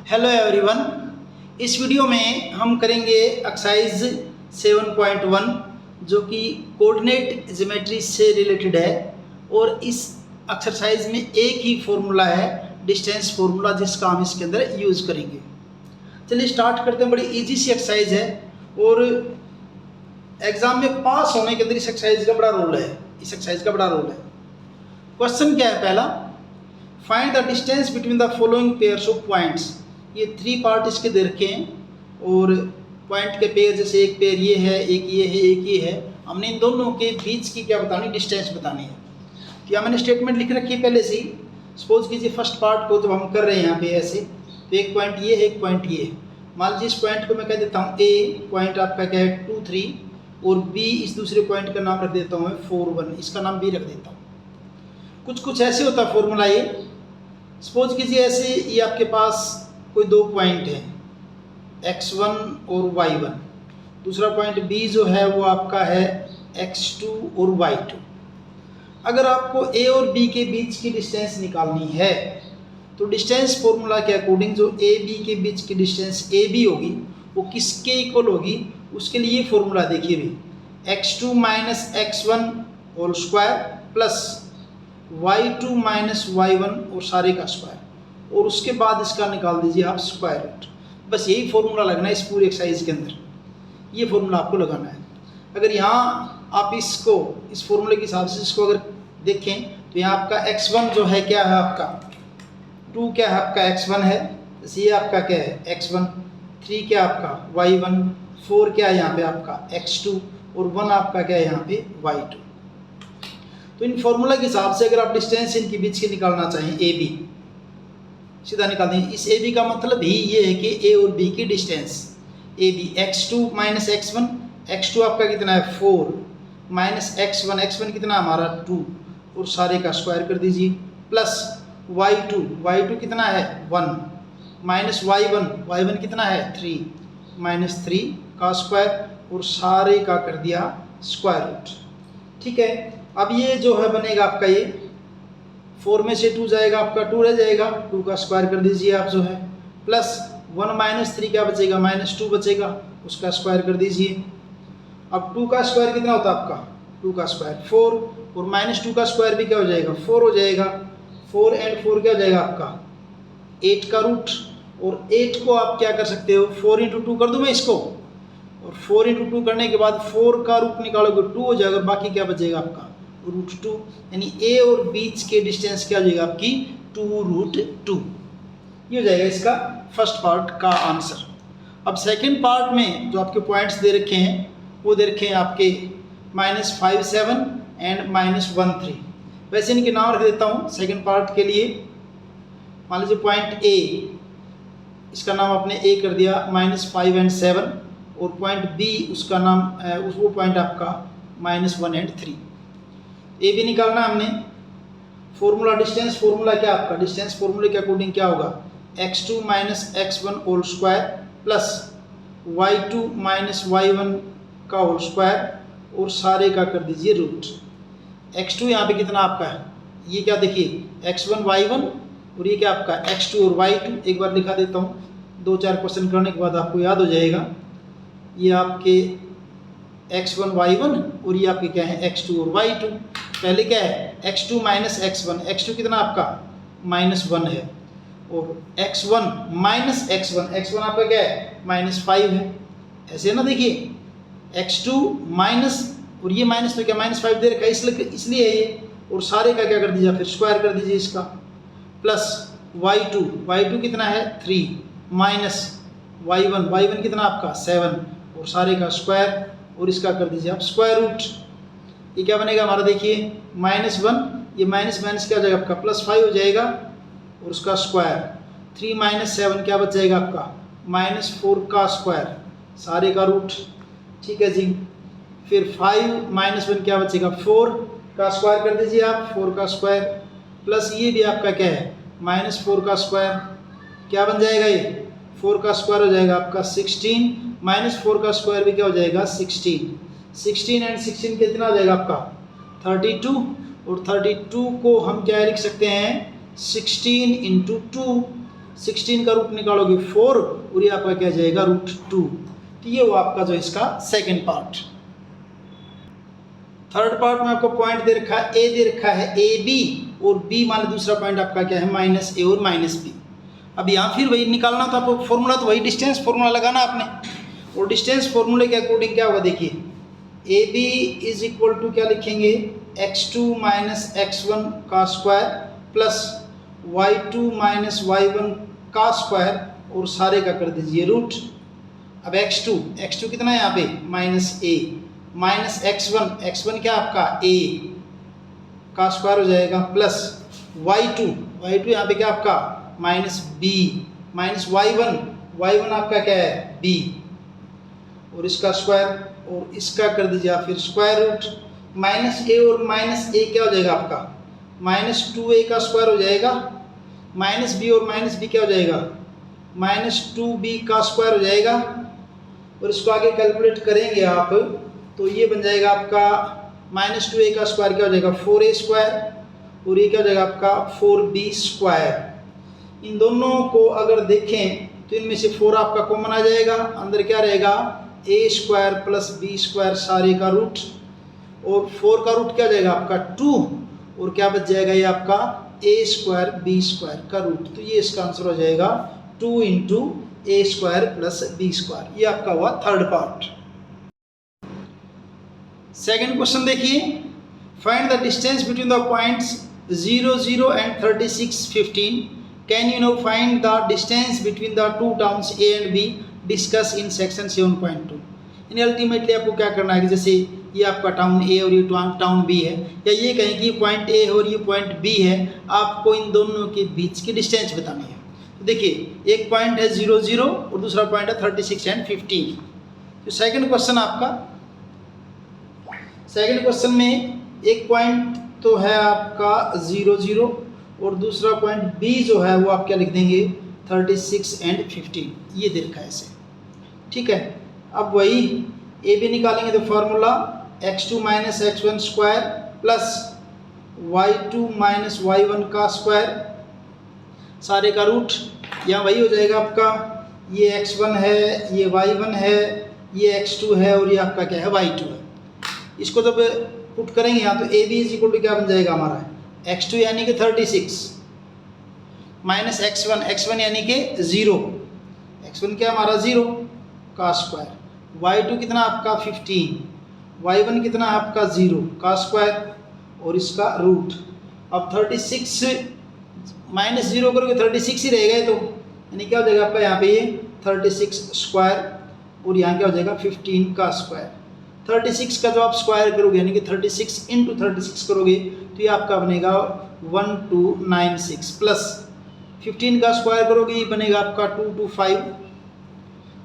Hello everyone, इस video में हम करेंगे एक्सरसाइज 7.1 जो कि कोऑर्डिनेट ज्योमेट्री से रिलेटेड है। और इस एक्सरसाइज में एक ही फॉर्मूला है, डिस्टेंस फॉर्मूला, जिसका हम इसके अंदर यूज़ करेंगे। चलिए स्टार्ट करते हैं। बड़ी इजी सी एक्सरसाइज है और एग्जाम में पास होने के अंदर इस एक्सरसाइज का बड़ा रोल है। क्वेश्चन क्या है? पहला, find the distance between the following pairs of points. ये 3 पार्ट इसके दे रखे हैं और पॉइंट के पेयर, जैसे एक पेयर ये है, एक ये है, एक ये है। हमने इन दोनों के बीच की क्या बतानी, डिस्टेंस बतानी है। तो मैंने स्टेटमेंट लिख रखी है पहले से ही। सपोज कीजिए फर्स्ट पार्ट को जब हम कर रहे हैं यहाँ पे ऐसे, तो एक पॉइंट ये है, एक पॉइंट ये है। मान लीजिए इस पॉइंट को मैं कह देता हूँ ए, पॉइंट आपका क्या है 2, 3, और बी, इस दूसरे पॉइंट का नाम रख देता हूँ मैं 4, 1, इसका नाम बी रख देता हूँ। कुछ ऐसे होता है फॉर्मूला ये। सपोज कीजिए ऐसे ये आपके पास कोई 2 पॉइंट है, x1 और y1। दूसरा पॉइंट b जो है वो आपका है x2 और y2। अगर आपको a और b के बीच की डिस्टेंस निकालनी है तो डिस्टेंस फॉर्मूला के अकॉर्डिंग जो a b के बीच की डिस्टेंस ab होगी वो किसके इक्वल होगी, उसके लिए फॉर्मूला देखिए भी, x2 minus x1 whole square plus y2 minus y1 और सारे का स्क्वायर, और उसके बाद इसका निकाल दीजिए आप स्क्वायर रूट। बस यही फॉर्मूला लगना है इस पूरी एक्सरसाइज के अंदर, ये फॉर्मूला आपको लगाना है। अगर यहाँ आप इसको इस फॉर्मूले के हिसाब से इसको अगर देखें तो यहाँ आपका x1 जो है क्या है आपका 2, क्या है आपका x1 है, जैसे ये आपका क्या है x1, 3 क्या आपका y1, 4 क्या है यहाँ पे आपका x2 और 1 आपका क्या है यहाँ पे y2। तो इन फॉर्मूला के हिसाब से अगर आप डिस्टेंस इनके बीच की निकालना चाहें ए बी, सीधा निकाल देंगे। इस ए बी का मतलब ही ये है कि ए और बी की distance A B, x2 minus x1, x2 आपका कितना है 4 माइनस x1 कितना हमारा 2 और सारे का स्क्वायर कर दीजिए, प्लस y2 कितना है 1 माइनस y1 कितना है 3 माइनस 3 का स्क्वायर और सारे का कर दिया स्क्वायर रूट। ठीक है, अब ये जो है बनेगा आपका ये 4 में से 2 जाएगा, आपका 2 रह जाएगा, 2 का स्क्वायर कर दीजिए आप जो है, प्लस 1 माइनस 3 क्या बचेगा, माइनस 2 बचेगा, उसका स्क्वायर कर दीजिए। अब 2 का स्क्वायर कितना होता है आपका, 2 का स्क्वायर 4 और माइनस 2 का स्क्वायर भी क्या हो जाएगा 4 हो जाएगा। 4 एंड 4 क्या हो जाएगा आपका 8 का रूट, और 8 को आप क्या कर सकते हो 4 इंटू 2 कर दूँ मैं इसको, और 4 इंटू 2 करने के बाद 4 का रूट निकालोगे 2 हो जाएगा, बाकी क्या बचेगा आपका √2, यानी ए और बीच के डिस्टेंस क्या हो जाएगा आपकी 2√2। ये हो जाएगा इसका फर्स्ट पार्ट का आंसर। अब सेकंड पार्ट में जो आपके पॉइंट्स दे रखे हैं वो दे रखे हैं आपके -5, 7 एंड -1, 3। वैसे इनके नाम रख देता हूँ सेकंड पार्ट के लिए। मान लीजिए पॉइंट ए, इसका नाम आपने ए कर दिया -5 एंड 7, और पॉइंट बी उसका नाम वो पॉइंट आपका -1 एंड 3। ए भी निकालना हमने। फॉर्मूला डिस्टेंस फॉर्मूला क्या आपका, डिस्टेंस फॉर्मूले के अकॉर्डिंग क्या होगा, x2 minus x1 whole square plus y2 minus y1 का होल स्क्वायर और सारे का कर दीजिए रूट। x2 यहाँ पे कितना आपका है, ये क्या देखिए x1 y1, और ये क्या आपका x2 और y2। एक बार लिखा देता हूँ, 2-4 क्वेश्चन करने के बाद आपको याद हो जाएगा। ये आपके x1 y1 और ये आपके क्या है x2 और y2। पहले क्या है x2 माइनस x1, x2 कितना आपका -1 है, और x1 माइनस x1 आपका क्या है -5 है। ऐसे ना देखिए x2 माइनस, और ये माइनस तो क्या -5 दे रखा है इसलिए है ये, और सारे का क्या कर दीजिए फिर स्क्वायर कर दीजिए इसका, प्लस y2 कितना है 3 माइनस y1 कितना आपका 7 और सारे का स्क्वायर, और इसका कर दीजिए आप स्क्वायर रूट। ये क्या बनेगा हमारा देखिए -1, ये माइनस क्या हो जाएगा आपका +5 हो जाएगा, और उसका स्क्वायर 3 माइनस 7 क्या बच जाएगा आपका -4 का स्क्वायर, सारे का रूट। ठीक है जी, फिर 5 माइनस 1 क्या बचेगा 4 का स्क्वायर कर दीजिए आप, 4 का स्क्वायर, प्लस ये भी आपका क्या है -4 का स्क्वायर, क्या बन जाएगा ये 4 का स्क्वायर हो जाएगा आपका 16, -4 का स्क्वायर भी क्या हो जाएगा 16 एंड 16 कितना हो जाएगा आपका 32, और 32 को हम क्या लिख सकते हैं 16 इंटू 2, 16 का रूट निकालोगे 4 और ये आपका क्या जाएगा √2। तो ये वो आपका जो इसका सेकंड पार्ट। थर्ड पार्ट में आपको पॉइंट दे रखा है, ए दे रखा है AB और B मान लो दूसरा पॉइंट आपका क्या है -A और -B। अब यहाँ फिर वही निकालना, तो आपको फॉर्मूला तो वही डिस्टेंस फॉर्मूला लगाना आपने। और डिस्टेंस फॉर्मूले के अकॉर्डिंग क्या होगा देखिए, AB इज इक्वल टू क्या लिखेंगे, x2 - x1 का स्क्वायर प्लस y2 - y1 का स्क्वायर और सारे का कर दीजिए रूट। अब x2 कितना है यहाँ पे -a माइनस x1 क्या आपका a का स्क्वायर हो जाएगा प्लस y2 यहाँ पे क्या आपका -b माइनस y1 आपका क्या है b और इसका स्क्वायर और इसका कर दीजिए आप फिर स्क्वायर रूट। -a और -a क्या हो जाएगा आपका -2a का स्क्वायर हो जाएगा, -b और -b क्या हो जाएगा -2b का स्क्वायर हो जाएगा। और इसको आगे कैलकुलेट करेंगे आप तो ये बन जाएगा आपका -2a का स्क्वायर क्या हो जाएगा 4a स्क्वायर और ये क्या हो जाएगा आपका 4b स्क्वायर। इन दोनों को अगर देखें तो इनमें से 4 आपका कॉमन आ जाएगा, अंदर क्या रहेगा a square plus b square सारे का रूट और 4 का रूट क्या हो जाएगा आपका 2 और क्या बच जाएगा ये आपका a स्क्वायर b स्क्वायर का रूट। तो ये इसका आंसर हो जाएगा 2 × a square plus b square. ये आपका हुआ थर्ड पार्ट। सेकंड क्वेश्चन देखिए, find the distance between the points 0, 0 and 36, 15। Can you know find the distance between the two towns A and B discuss in section 7.2। यानी ultimately आपको क्या करना है कि जैसे ये आपका टाउन A और ये टाउन B है, या ये कहें कि पॉइंट A और ये पॉइंट B है, आपको इन दोनों के बीच की डिस्टेंस बतानी है। तो देखिए एक पॉइंट है 0, 0 और दूसरा पॉइंट है 36 एंड 15। तो सेकंड क्वेश्चन आपका, सेकंड क्वेश्चन में एक पॉइंट तो है आपका 0, 0 और दूसरा पॉइंट B जो है वो आप क्या लिख देंगे 36 एंड 15। ये दे रखा है ऐसे, ठीक है। अब वही AB निकालेंगे तो formula x2 - x1 square plus y2 - y1 का स्क्वायर सारे का रूट। यहाँ वही हो जाएगा आपका, ये x1 है, ये y1 है, ये x2 है और ये आपका क्या है y2 है। इसको जब पुट करेंगे यहाँ तो AB इज इक्वल टू क्या बन जाएगा हमारा x2 यानी कि 36 माइनस x1 यानी कि 0, x1 क्या हमारा 0 का स्क्वायर, y2 कितना आपका 15, y1 कितना आपका 0 का स्क्वायर और इसका रूट। अब 36 -0 करोगे 36 ही रहेगा ये तो, यानी क्या हो जाएगा आपका यहाँ पे ये 36 स्क्वायर और यहाँ क्या हो जाएगा 15 का स्क्वायर। 36 का जो आप स्क्वायर करोगे यानी कि 36 × 36 करोगे तो ये आपका बनेगा 1296 प्लस 15 का स्क्वायर करोगे ये बनेगा आपका 225,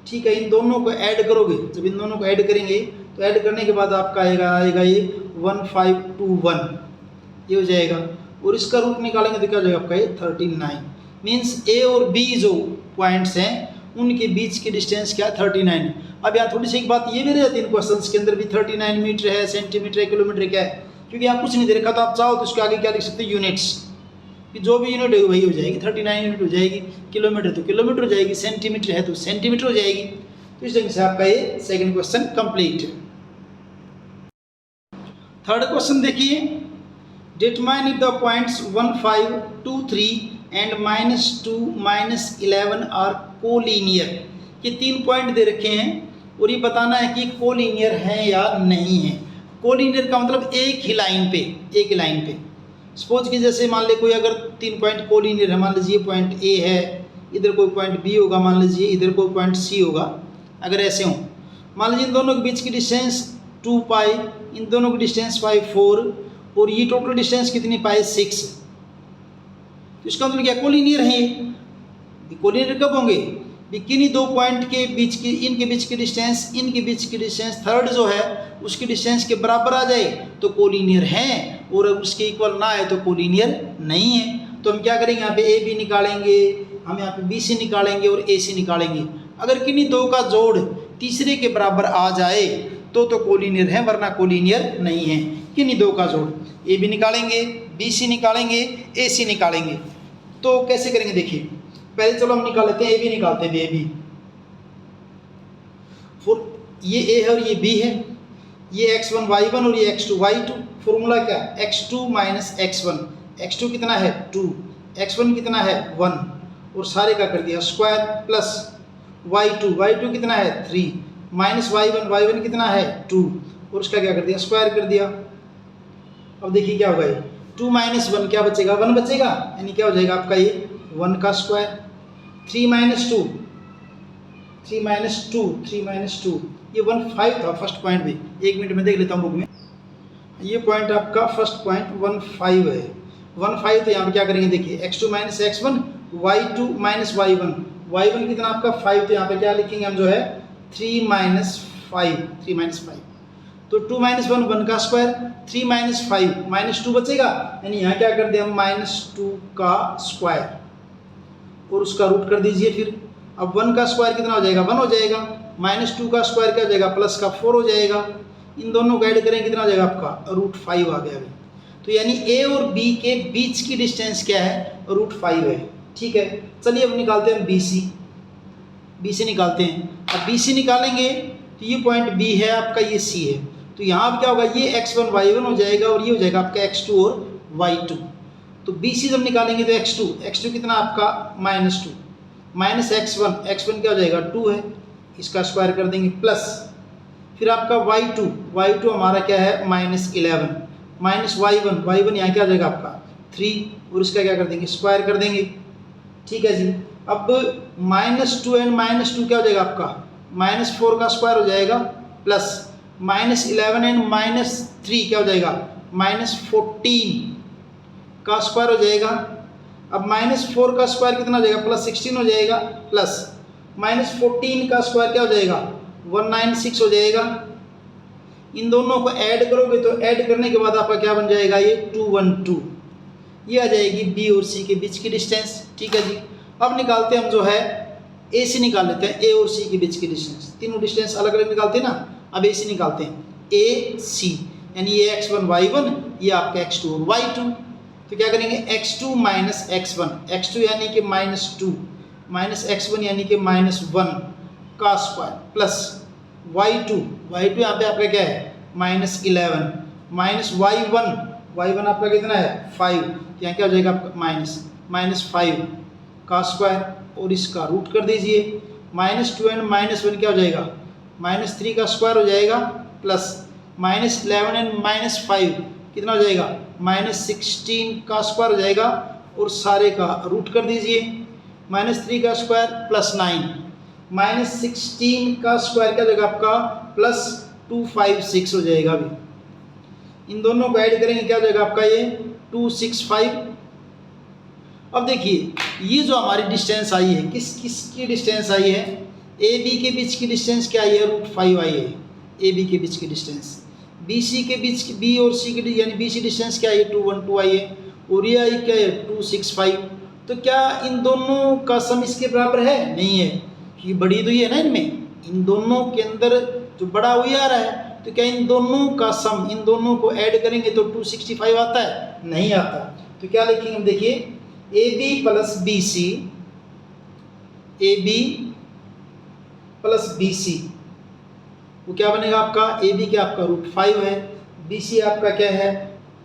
ठीक है। इन दोनों को ऐड करोगे, जब इन दोनों को ऐड करेंगे तो ऐड करने के बाद आपका आएगा ये 1521 ये हो जाएगा और इसका रूट निकालेंगे तो क्या हो जाएगा आपका ये 39। मीन्स A और B जो पॉइंट्स हैं उनके बीच की डिस्टेंस क्या है 39। अब यहाँ थोड़ी सी एक बात ये भी रह जाती है इन क्वेश्चंस के अंदर भी 39 मीटर है, सेंटीमीटर है, किलोमीटर क्या है, क्योंकि यहाँ कुछ नहीं दे रखा तो आप चाहो तो उसके आगे क्या लिख सकते हैं यूनिट्स, कि जो भी यूनिट है वही हो जाएगी, 39 यूनिट हो जाएगी, किलोमीटर तो किलोमीटर हो जाएगी, सेंटीमीटर है तो सेंटीमीटर हो जाएगी। तो इस ढंग से आपका ये सेकेंड क्वेश्चन कंप्लीट है। थर्ड क्वेश्चन देखिए, determine if the points 1, 5, 2, 3 and -2, -11 are collinear. ये 3 पॉइंट दे रखे हैं और ये बताना है कि कोलिनियर है या नहीं है। कोलिनियर का मतलब एक ही लाइन पे, सपोज कि जैसे मान ले कोई अगर 3 पॉइंट कोलिनियर है, मान लीजिए पॉइंट A है, इधर कोई पॉइंट B होगा, मान लीजिए इधर कोई पॉइंट C होगा, अगर ऐसे हों, मान लीजिए इन दोनों के बीच की डिस्टेंस 2 पाई, इन दोनों की डिस्टेंस पाई 4 और ये टोटल डिस्टेंस कितनी पाई 6। तो इसका मतलब क्या कोलिनियर है ये। कोलिनियर कब होंगे, किन्हीं 2 पॉइंट के बीच की इनके बीच की डिस्टेंस थर्ड जो है उसकी डिस्टेंस के बराबर आ जाए तो कोलिनियर है और अगर उसके इक्वल ना है तो कोलिनियर नहीं है। तो हम क्या करेंगे यहाँ पे AB निकालेंगे, हम यहाँ पे BC निकालेंगे और AC निकालेंगे। अगर किन्हीं 2 का जोड़ तीसरे के बराबर आ जाए तो कोलिनियर है, वरना कोलिनियर नहीं है। किन्हीं 2 का जोड़ AB निकालेंगे, BC निकालेंगे, AC निकालेंगे। तो कैसे करेंगे देखिए, पहले चलो हम निकाल लेते हैं, ए बी निकालते हैं, ए बी। फिर ये ए है और ये बी है, ये x1 y1 और ये x2 y2। फॉर्मूला क्या, x2 माइनस x1। x2 कितना है 2, x1 कितना है 1 और सारे का कर दिया स्क्वायर, प्लस y2 कितना है 3 माइनस y1 कितना है 2 और उसका क्या कर दिया स्क्वायर कर दिया। अब देखिए क्या होगा, ये 2 माइनस 1 क्या बचेगा 1 बचेगा, यानी क्या हो जाएगा आपका ये 1 का स्क्वायर। 3 माइनस 2 ये 15 था फर्स्ट पॉइंट भी, 1 मिनट में देख लेता हूँ बुक में। ये पॉइंट आपका फर्स्ट पॉइंट 15 है, 15। तो यहाँ पे क्या करेंगे देखिए, x2 minus x1 y2 minus y1 कितना आपका 5। तो यहाँ पे क्या लिखेंगे हम जो है 3 माइनस 5। तो 2 माइनस 1 का स्क्वायर, 3 माइनस 5 माइनस 2 बचेगा, यानी यहाँ क्या कर दिया हम -2 का स्क्वायर और उसका रूट कर दीजिए। फिर अब 1 का स्क्वायर कितना हो जाएगा 1 हो जाएगा, -2 का स्क्वायर क्या हो जाएगा प्लस का 4 हो जाएगा। इन दोनों को ऐड करें कितना हो जाएगा आपका √5 आ गया अभी। तो यानी ए और बी के बीच की डिस्टेंस क्या है √5 है। ठीक है, चलिए अब निकालते हैं बी सी निकालते हैं। अब बी सी निकालेंगे तो ये पॉइंट बी है आपका, ये सी है। तो यहाँ क्या होगा, ये x1 y1 हो जाएगा और ये हो जाएगा आपका x2 और y2। तो बी सी जब निकालेंगे तो x2 कितना आपका -2 माइनस x1 क्या हो जाएगा 2 है, इसका स्क्वायर कर देंगे, प्लस फिर आपका y2 हमारा क्या है -11 माइनस y1 यहाँ क्या हो जाएगा आपका 3 और इसका क्या कर देंगे स्क्वायर कर देंगे। ठीक है जी। अब -2 एंड -2 क्या हो जाएगा आपका -4 का स्क्वायर हो जाएगा, प्लस -11 एंड -3 क्या हो जाएगा -14 का स्क्वायर हो जाएगा। अब -4 का स्क्वायर कितना हो जाएगा +16 हो जाएगा, प्लस -14 का स्क्वायर क्या हो जाएगा 196 हो जाएगा। इन दोनों को ऐड करोगे तो ऐड करने के बाद आपका क्या बन जाएगा, ये 212। ये आ जाएगी बी और सी के बीच की डिस्टेंस। ठीक है जी। अब निकालते हैं हम जो है ए सी निकाल लेते हैं, ए और सी के बीच की डिस्टेंस। तीनों डिस्टेंस अलग अलग निकालते हैं ना, अब ए सी निकालते हैं, ए सी यानी ये x1 y1 ये आपका x2 और y2। तो क्या करेंगे x2 माइनस x1 यानी कि -2 माइनस x1 यानी कि -1 का स्क्वायर, प्लस y2 यहाँ पे आपका क्या है -11 माइनस y1 आपका कितना है 5, यहाँ क्या हो जाएगा आपका -5 का स्क्वायर और इसका रूट कर दीजिए। -2 एंड -1 क्या हो जाएगा -3 का स्क्वायर हो जाएगा, प्लस -11 एंड -5 कितना हो जाएगा -16 का स्क्वायर हो जाएगा और सारे का रूट कर दीजिए। -3 का स्क्वायर प्लस 9 -16 का स्क्वायर क्या हो जाएगा आपका +256 हो जाएगा। अभी इन दोनों को ऐड करेंगे क्या हो जाएगा आपका ये 265। अब देखिए ये जो हमारी डिस्टेंस आई है किसकी डिस्टेंस आई है, ए बी के बीच की डिस्टेंस क्या आई है √5 आई है। ए बी के बीच की डिस्टेंस बी सी के बीच की बी और सी की यानी बी सी डिस्टेंस क्या है 212 आई है और ये आई क्या है 265। तो क्या इन दोनों का सम इसके बराबर है, नहीं है, ये बड़ी तो ये है ना, इनमें इन दोनों के अंदर जो बड़ा वही आ रहा है। तो क्या इन दोनों का सम इन दोनों को ऐड करेंगे तो 265 आता है, नहीं आता। तो क्या लिखेंगे हम देखिए A B plus B C वो क्या बनेगा आपका, ए बी क्या आपका √5 है, बी सी आपका क्या है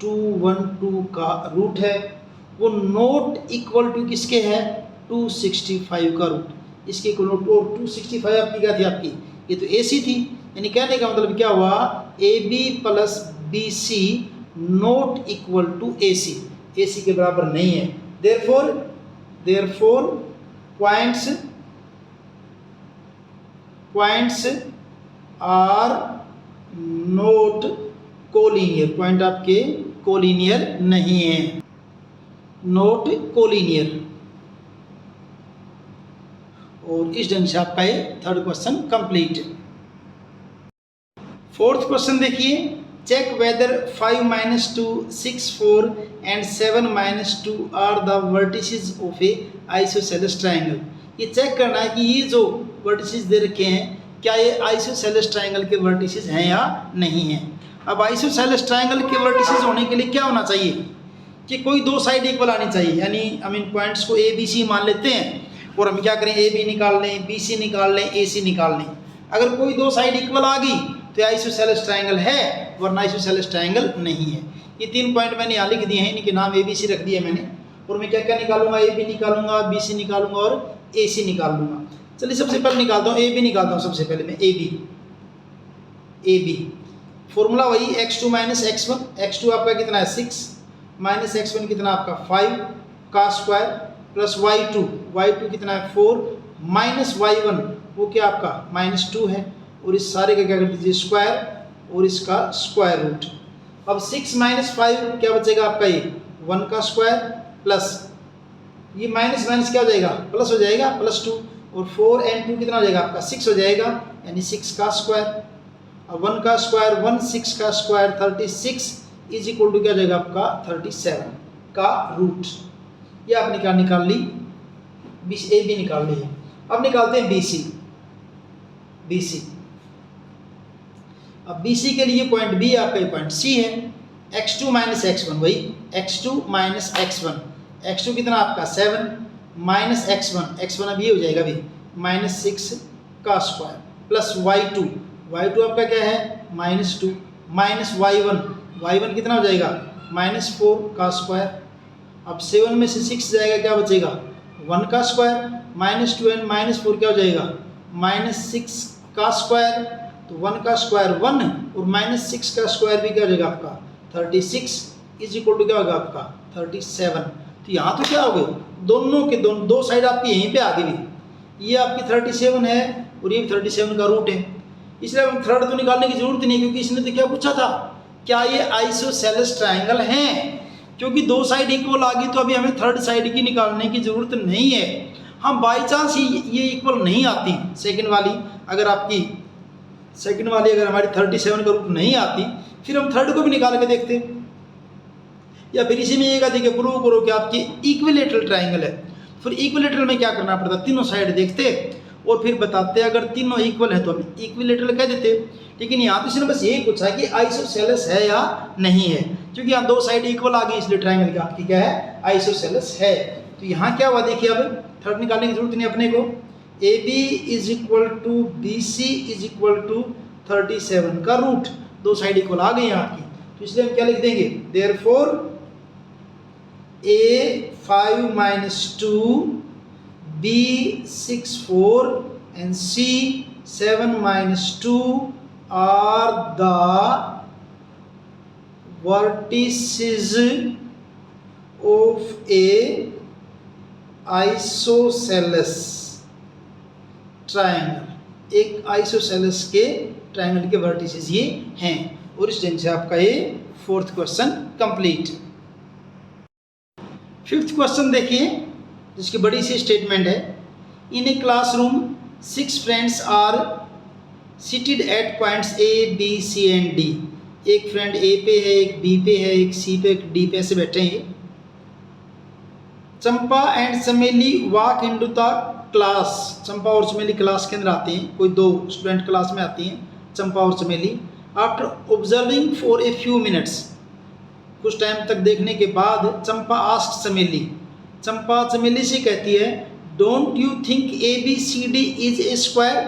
212 का रूट है, वो नोट इक्वल टू किसके है 265 का रूट, इसके इक्वल और 265 आपकी क्या थी आपकी, ये तो ए सी थी। यानी कहने का मतलब क्या हुआ A B plus B C not equal to A C के बराबर नहीं है। therefore points are not collinear, point आपके कोलिनियर नहीं है, नॉट कोलिनियर। और इस ढंग से आपका ये third question complete. Fourth question देखिए, check whether 5 - 2 6 4 and 7 - 2 are the vertices of a isosceles triangle. ये चेक करना है कि ये जो वर्टिसेस दे रखे हैं क्या ये आइसोसेलेस ट्राइंगल के वर्टिसेस हैं या नहीं है। अब आइसोसेलेस ट्राइंगल के वर्टिसेस होने के लिए क्या होना चाहिए कि कोई दो साइड इक्वल आनी चाहिए, यानी हम इन पॉइंट्स को ए बी सी मान लेते हैं। और हम क्या करें, ए बी निकाल लें, बी सी निकाल लें, ए सी निकाल लें। अगर कोई दो साइड इक्वल आ गई तो आइसोसेलेस ट्रायंगल है, वरना आइसोसेलेस ट्रायंगल नहीं है। ये 3 पॉइंट मैंने यहाँ लिख दिए हैं, इनके नाम ए बी सी रख दिए मैंने। और मैं क्या क्या निकालूंगा, ए बी निकालूंगा, बी सी निकालूंगा और ए सी निकाल लूंगा। चलिए सबसे पहले निकालता हूँ ए बी, निकालता हूँ सबसे पहले मैं ए बी। फॉर्मूला वही x2 माइनस x1, x2 आपका कितना है 6 माइनस x1 कितना आपका 5 का स्क्वायर प्लस y2 कितना है 4 माइनस y1 वो क्या आपका -2 है, और इस सारे का क्या कर दीजिए स्क्वायर और इसका स्क्वायर रूट। अब 6 माइनस 5 क्या बचेगा आपका, ये 1 का स्क्वायर प्लस ये माइनस माइनस क्या हो जाएगा प्लस हो जाएगा +2, और 4 and 2 कितना हो जाएगा आपका 6 हो जाएगा, यानी 6 का स्क्वायर। अब 1 का स्क्वायर 1, 6 का स्क्वायर 36 इज इक्वल टू क्या हो जाएगा आपका 37 का रूट। ये आपने क्या निकाल ली, ए बी निकाल ली है। अब निकालते हैं बी सी। अब बी सी के लिए पॉइंट बी आपका ये पॉइंट सी है। x2 माइनस x1 वही x2 माइनस x1, x2 कितना आपका 7 माइनस x1 अब ये हो जाएगा भी -6 का स्क्वायर प्लस y2 आपका क्या है -2 माइनस y1 कितना हो जाएगा -4 का स्क्वायर। अब 7 में से 6 जाएगा क्या बचेगा 1 का स्क्वायर, -2 and -4 क्या हो जाएगा -6 का स्क्वायर। तो 1 का स्क्वायर 1 और -6 का स्क्वायर भी क्या हो जाएगा आपका 36 इज इक्वल टू क्या होगा आपका 37। तो यहाँ तो क्या हो गए दोनों के दो साइड आपकी यहीं पे आ गई, ये आपकी 37 है और ये 37 का रूट है, इसलिए हम थर्ड तो निकालने की जरूरत नहीं, क्योंकि इसने तो क्या पूछा था क्या ये आइसोसेलेस ट्रायंगल हैं, क्योंकि दो साइड इक्वल आ गई तो अभी हमें थर्ड साइड की निकालने की जरूरत नहीं है। हम बाई चांस ही ये इक्वल नहीं आती सेकंड वाली, अगर आपकी सेकंड वाली अगर हमारी 37 का रूट नहीं आती फिर हम थर्ड को भी निकाल के देखते, या फिर इसी में ये देखिए प्रूव करो कि आपकी इक्विलेटरल ट्रायंगल है। फिर इक्विलेटरल में क्या करना पड़ता, तीनों साइड देखते और फिर बताते अगर तीनों इक्वल है तो हम इक्विलेटरल कह देते। लेकिन यहाँ तो इसने बस यही पूछा कि आइसोसेलेस है या नहीं है, क्योंकि यहाँ दो साइड इक्वल आ गई इसलिए ट्रायंगल की आपकी क्या है आइसोसेलेस है। तो यहाँ क्या हुआ देखिए, अब थर्ड निकालने की जरूरत नहीं अपने को, A B is equal to B C is equal to 37 का रूट, दो साइड इक्वल आ गई आपकी, तो इसलिए हम क्या लिख देंगे therefore A 5 minus 2, B 6 4 and C 7 minus 2 are the vertices of a isosceles triangle। एक आइसोसेलेस के ट्रायंगल के वर्टिसेस ये हैं, और इस ढंग से आपका ये fourth question complete. Fifth question देखिए जिसकी बड़ी सी स्टेटमेंट है, in a classroom 6 friends are seated at points A B C and D. एक फ्रेंड ए पे है, एक बी पे है, एक सी पे, एक डी पे, ऐसे बैठे हैं। चंपा एंड चमेली वॉक इनटू द क्लास। चंपा और चमेली क्लास के अंदर आते हैं, कोई दो स्टूडेंट क्लास में आती हैं चंपा और चमेली। After observing for a few minutes, कुछ टाइम तक देखने के बाद चंपा आस्क चमेली, चंपा चमेली से कहती है don't you think A B C D is a square.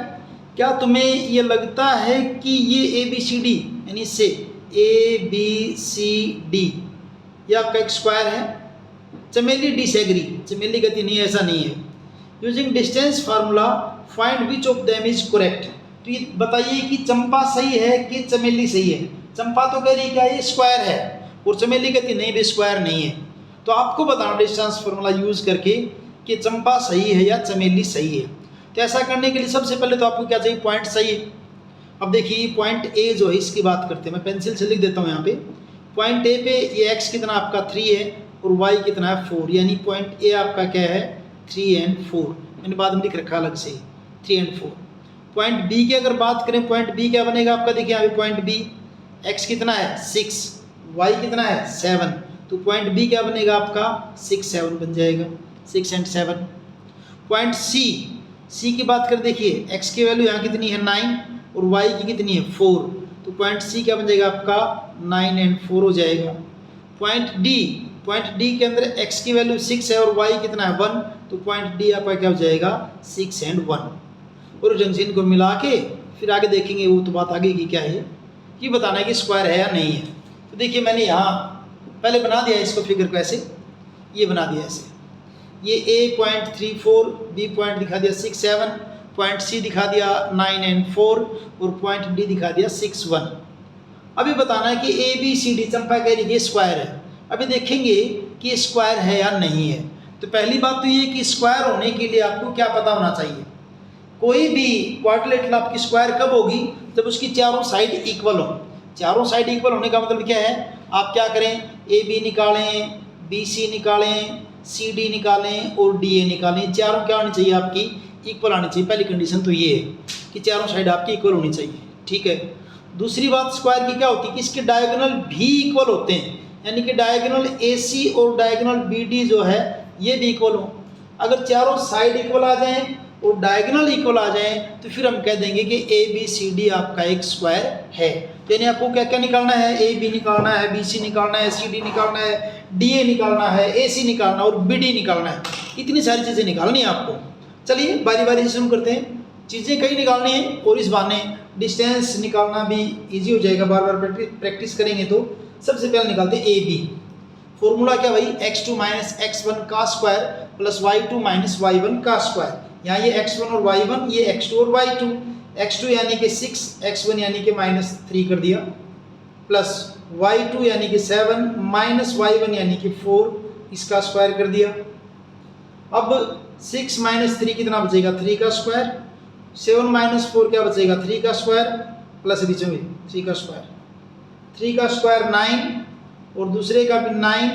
क्या तुम्हें ये लगता है कि ये ए बी सी डी यानी से ए बी सी डी ये आपका एक स्क्वायर है। चमेली डिसएग्री, चमेली कहती नहीं ऐसा नहीं है। Using distance formula find which of them is correct. तो ये बताइए कि चंपा सही है कि चमेली सही है। चंपा तो कह रही क्या ये स्क्वायर है, और चमेली कहती नहीं भी स्क्वायर नहीं है। तो आपको बताना डिस्टेंस फार्मूला यूज करके कि चंपा सही है या चमेली सही है। तो ऐसा करने के लिए सबसे पहले तो आपको क्या चाहिए, पॉइंट चाहिए। अब देखिए पॉइंट ए जो है इसकी बात करते हैं, मैं पेंसिल से लिख देता हूँ यहाँ पे। पॉइंट ए पे ये एक्स कितना आपका 3 है और वाई कितना है 4, यानी पॉइंट ए आपका क्या है 3 and 4, मैंने बाद में लिख रखा अलग से 3 and 4। पॉइंट बी की अगर बात करें, पॉइंट बी क्या बनेगा आपका, देखिए यहाँ पे पॉइंट बी एक्स कितना है 6, वाई कितना है 7, तो पॉइंट बी क्या बनेगा आपका 6 7 बन जाएगा, 6 and 7। पॉइंट सी की बात करें, देखिए एक्स की वैल्यू यहाँ कितनी है 9 और वाई की कितनी है 4, तो पॉइंट सी क्या बन जाएगा आपका 9 and 4 हो जाएगा। पॉइंट पॉइंट डी के अंदर x की वैल्यू 6 है और y कितना है 1, तो पॉइंट डी आपका क्या हो जाएगा 6 और 1। और जंक्शन को मिला के फिर आगे देखेंगे, वो तो बात आगे की क्या है, ये बताना है कि स्क्वायर है या नहीं है। तो देखिए मैंने यहाँ पहले बना दिया इसको, फिगर को ऐसे ये बना दिया ऐसे, ये A पॉइंट 3 4, B पॉइंट दिखा दिया 6 7, पॉइंट C दिखा दिया 9 और 4 और पॉइंट D दिखा दिया 6 1। अभी बताना है कि ABCD चंपा कह रही है स्क्वायर है। अभी देखेंगे कि स्क्वायर है या नहीं है। तो पहली बात तो ये कि स्क्वायर होने के लिए आपको क्या पता होना चाहिए, कोई भी क्वाड्रिलेटरल आपकी स्क्वायर कब होगी, जब उसकी चारों साइड इक्वल हो। चारों साइड इक्वल होने का मतलब क्या है, आप क्या करें, AB निकालें, BC निकालें, CD निकालें और DA निकालें, चारों क्या होनी चाहिए आपकी इक्वल आनी चाहिए। पहली कंडीशन तो ये है कि चारों साइड आपकी इक्वल होनी चाहिए, ठीक है। दूसरी बात स्क्वायर की क्या होती है कि इसके डायगोनल भी इक्वल होते हैं, यानी कि डायगोनल AC और डायगोनल BD जो है ये भी इक्वल हो। अगर चारों साइड इक्वल आ जाएं और डायगोनल इक्वल आ जाएं तो फिर हम कह देंगे कि ABCD आपका एक स्क्वायर है। यानी आपको क्या क्या निकालना है, AB निकालना है, BC निकालना है, CD निकालना है, DA निकालना है, AC निकालना और BD निकालना है। इतनी सारी चीज़ें निकालनी है आपको। चलिए बारी बारी से शुरू करते हैं। चीज़ें कई निकालनी है और इस बहाने डिस्टेंस निकालना भी इजी हो जाएगा, बार बार प्रैक्टिस करेंगे तो। सबसे पहले निकालते हैं AB। फॉर्मूला क्या भाई, x2 माइनस x1 का square plus y2 minus y1 का स्क्वायर। यहाँ ये x1 और y1, ये x2 और y2। x2 यानी कि 6, x1 यानी कि -3 कर दिया, प्लस y2 यानी कि 7 माइनस y1 यानी कि 4, इसका स्क्वायर कर दिया। अब 6 माइनस 3 कितना बचेगा, 3 का स्क्वायर। 7 माइनस 4 क्या बचेगा, 3 का स्क्वायर, प्लस बीच में 3 का स्क्वायर। 3 का स्क्वायर 9 और दूसरे का भी 9,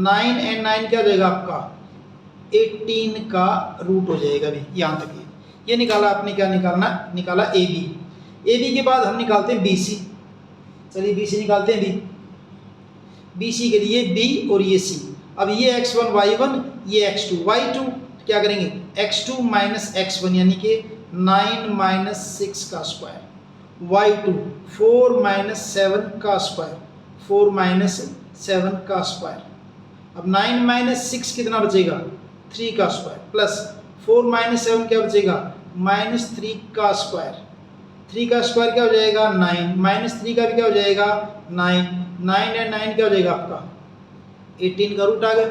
9 और 9 क्या हो जाएगा आपका 18 का रूट हो जाएगा। भी यहाँ तक ये निकाला आपने, क्या निकालना, निकाला AB। AB के बाद हम निकालते हैं BC। चलिए BC निकालते हैं। BC के लिए B और ये C। अब ये x1 y1, ये x2 y2, क्या करेंगे x2 माइनस x1 यानी कि 9 माइनस 6 का स्क्वायर, y2 4 माइनस 7 का स्क्वायर, 4 माइनस 7 का स्क्वायर। अब 9 माइनस 6 कितना बचेगा, 3 का स्क्वायर, प्लस 4 माइनस 7 क्या बचेगा, -3 का स्क्वायर। 3 का स्क्वायर क्या हो जाएगा 9, -3 का भी क्या हो जाएगा 9, 9 और 9 क्या हो जाएगा आपका 18 का रूट आ गया।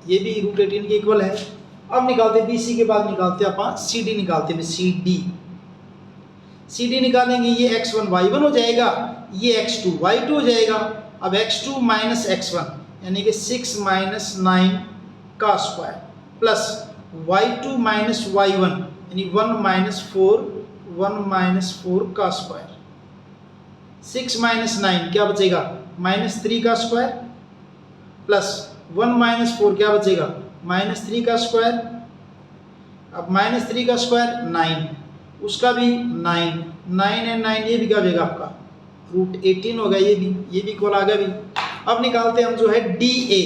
ये भी रूट 18 के इक्वल है। अब निकालते हैं BC के बाद निकालते हैं अपन CD निकालते हैं। CD निकालेंगे, ये x1 y1 हो जाएगा, ये x2 y2 हो जाएगा। अब x2 माइनस x1 यानी कि 6 माइनस 9 का square, plus y2 minus y1 यानी 1 माइनस 4, 1 माइनस 4 का स्क्वायर। 6 माइनस 9 क्या बचेगा, -3 का स्क्वायर, प्लस 1 माइनस 4 क्या बचेगा, -3 का स्क्वायर। अब -3 का स्क्वायर 9, उसका भी 9, 9 और 9 ये भी क्या हो जाएगा आपका रूट 18 होगा। ये भी इक्वल आ गया भी। अब निकालते हैं हम जो है DA,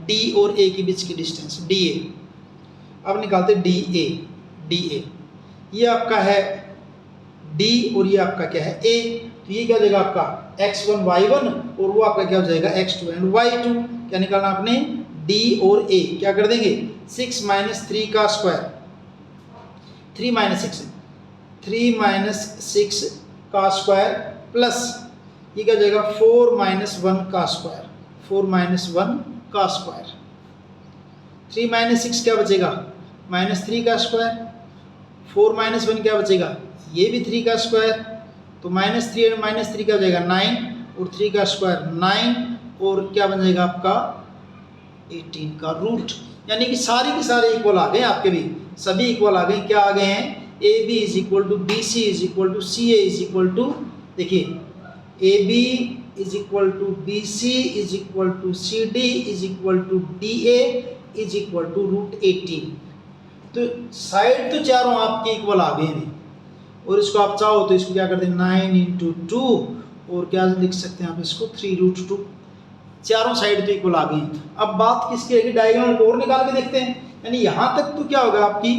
D और A के बीच की डिस्टेंस DA। अब निकालते हैं DA, ये आपका है D और ये आपका क्या है A। तो ये क्या हो जाएगा आपका x1 y1 और वो आपका क्या हो जाएगा x2 एंड y2। क्या निकालना आपने, D और A क्या कर देंगे 6 माइनस 3 का स्क्वायर, 3 माइनस 6 का स्क्वायर, प्लस ये क्या हो जाएगा 4 माइनस 1 का स्क्वायर, 4 माइनस 1 का स्क्वायर। 3 माइनस 6 क्या बचेगा, -3 का स्क्वायर। 4 माइनस 1 क्या बचेगा, ये भी 3 का स्क्वायर। तो -3 और -3 क्या हो जाएगा 9 और 3 का स्क्वायर 9 और क्या बन जाएगा आपका 18 का रूट। यानी कि सारे के सारे इक्वल आ गए आपके भी, सभी इक्वल आ गए। क्या आ गए हैं, AB is equal to BC is equal to CA is equal to, देखिए AB is equal to BC is equal to CD is equal to DA is equal to root 18। तो साइड तो चारों आपके equal आ गए हैं। और इसको आप चाहो तो इसको क्या करते हैं 9 इंटू 2 और क्या लिख सकते हैं आप इसको 3√2। चारों साइड तो इक्वल आ गई। अब बात किसकी है कि डायगोनल को और निकाल के देखते हैं। यानी यहाँ तक तो क्या होगा आपकी,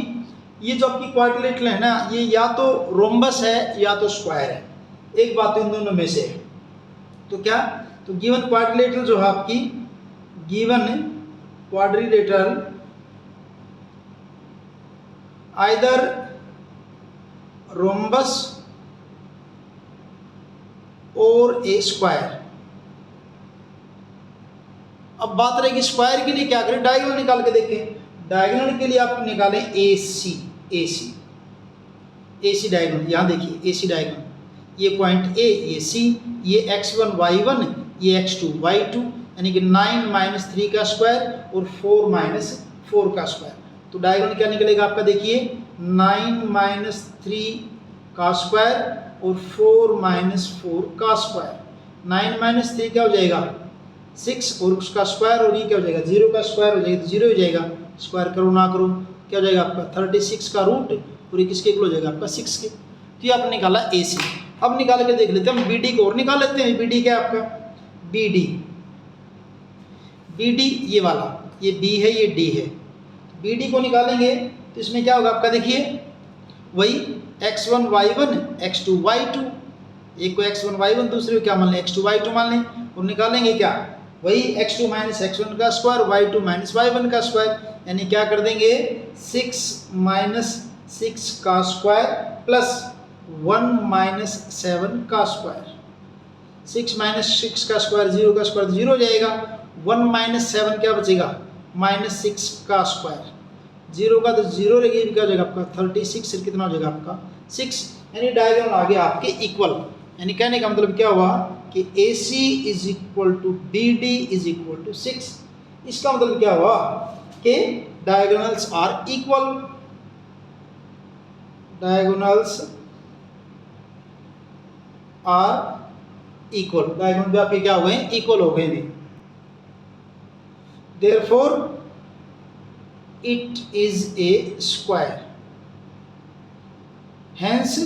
ये जो आपकी क्वाड्रिलेटरल है ना, ये या तो रोम्बस है या तो स्क्वायर है, एक बात तो इन दोनों में से है। तो क्या, तो गिवन क्वाड्रिलेटरल जो है आपकी गिवन क्वाड्रिलेटरल आइदर रोम्बस और ए स्क्वायर। अब बात रहेगी स्क्वायर के लिए क्या करें, डायगोनल निकाल के देखें। डायगोनल के लिए आप निकालें ए सी डायगोनल। यहाँ देखिए ए सी डायगोनल, ये पॉइंट ए, ये सी, ये x1 y1, ये x2 y2, यानी कि 9 माइनस 3 का स्क्वायर और 4 माइनस 4 का स्क्वायर। तो डायगोनल क्या निकलेगा आपका, देखिए 9 माइनस 3 का स्क्वायर और 4 माइनस 4 का स्क्वायर। 9 माइनस 3 क्या हो जाएगा 6 और उसका स्क्वायर, और ये क्या हो जाएगा 0 का स्क्वायर हो जाएगा, तो 0 हो जाएगा। स्क्वायर करो ना करो क्या हो जाएगा आपका 36 का रूट, और ये किसके इक्वल हो जाएगा आपका 6 के। तो ये आपने निकाला ए सी। अब निकाल के देख लेते हैं हम बी डी को, और निकाल लेते हैं। बी डी क्या है आपका, बी डी ये वाला, ये बी है ये डी है। बी डी को निकालेंगे तो इसमें क्या होगा आपका, देखिए वही x1 y1 x2 y2, एक को x1 y1 दूसरे को क्या मान लें x2 y2 मान लें, और निकालेंगे क्या वही x2 माइनस x1 का स्क्वायर y2 माइनस y1 का स्क्वायर, यानी क्या कर देंगे 6 माइनस 6 का स्क्वायर प्लस 1 माइनस 7 का स्क्वायर। 6 माइनस 6 का स्क्वायर 0 का स्क्वायर 0 हो जाएगा। 1 माइनस 7 क्या बचेगा माइनस 6 का स्क्वायर। 0 का तो 0 रहेगी, क्या हो जाएगा आपका 36, फिर कितना हो जाएगा आपका 6, यानी डायगोनल आ गया आपके इक्वल। यानी कहने का मतलब क्या हुआ कि AC is equal to BD is equal to 6। इसका मतलब क्या हुआ कि diagonals are equal, diagonals are equal, diagonal भी आपके क्या हुए इक्वल हो गए। Therefore it is a square. Hence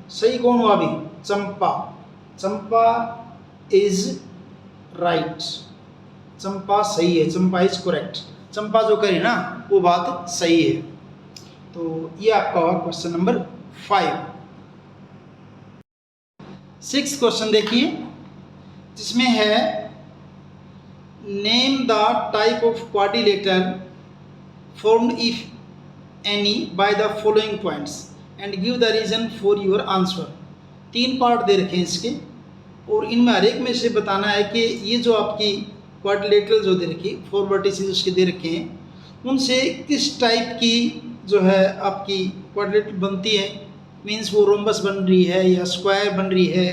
सही कौन हुआ अभी, चंपा इज राइट, चंपा सही है, चंपा इज करेक्ट। चंपा जो करी ना वो बात सही है। तो ये आपका हुआ क्वेश्चन नंबर 5। 6th क्वेश्चन देखिए, जिसमें है name the type of quadrilateral formed if any by the following points and give the reason for your answer. 3 part दे रखे हैं इसके, और इनमें हर एक में से बताना है कि ये जो आपकी क्वाड्रिलेटरल जो दे रखी 4 वर्टिसेस उसके दे रखे हैं, उनसे किस टाइप की जो है आपकी क्वाड्रिलेटरल बनती है। मीन्स वो रोम्बस बन रही है या स्क्वायर बन रही है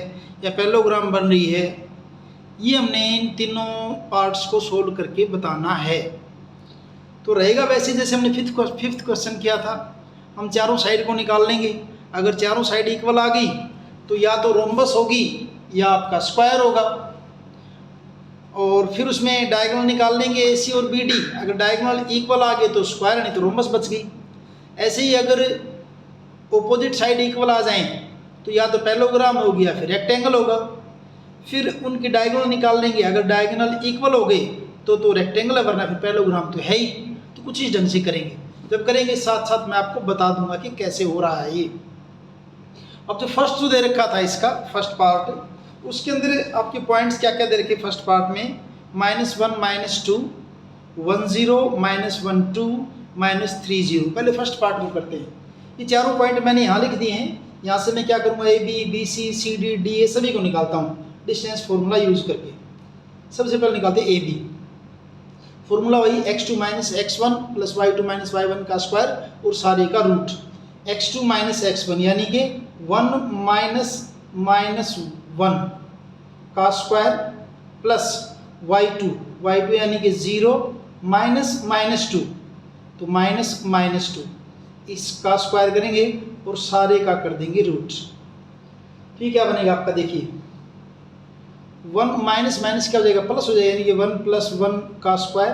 या पैरेललोग्राम बन रही है। ये हमने इन तीनों पार्ट्स को सोल्व करके बताना है। तो रहेगा वैसे जैसे हमने फिफ्थ क्वेश्चन किया था, हम चारों साइड को निकाल लेंगे। अगर चारों साइड इक्वल आ गई तो या तो रोम्बस होगी या आपका स्क्वायर होगा, और फिर उसमें डायगोनल निकाल लेंगे AC और BD। अगर डायगोनल इक्वल आ गए तो स्क्वायर, नहीं तो रोम्बस बच गई। ऐसे ही अगर ऑपोजिट साइड इक्वल आ जाएं तो या तो पैरेललोग्राम होगी या फिर रेक्टेंगल होगा। फिर उनके डायगोनल निकाल लेंगे, अगर डायगोनल इक्वल हो गए तो रेक्टेंगल है, वरना फिर पैरेललोग्राम तो है ही। तो कुछ इस ढंग से करेंगे, जब करेंगे साथ साथ मैं आपको बता दूंगा कि कैसे हो रहा है ये। अब जो फर्स्ट जो दे रखा था इसका फर्स्ट पार्ट, उसके अंदर आपके पॉइंट्स क्या क्या दे रखे फर्स्ट पार्ट में, -1 -2 1 0 -1 2 -3 0। पहले फर्स्ट पार्ट को करते हैं। ये चारों पॉइंट मैंने यहाँ लिख दिए हैं। यहाँ से मैं क्या करूँगा AB BC CD DA सभी को निकालता हूँ डिस्टेंस फॉर्मूला यूज करके। सबसे पहले निकालते हैं AB। फॉर्मूला वही x2 minus x1 plus y2 minus y1 का स्क्वायर और सारे का रूट। x2 माइनस x1 यानी कि 1 माइनस -1 का स्क्वायर प्लस y2 यानी कि 0 माइनस -2, तो -2 इसका स्क्वायर करेंगे और सारे का कर देंगे रूट। ठीक, क्या बनेगा आपका, देखिए 1 माइनस माइनस क्या हो जाएगा प्लस हो जाएगा, यानी कि 1 + 1 का स्क्वायर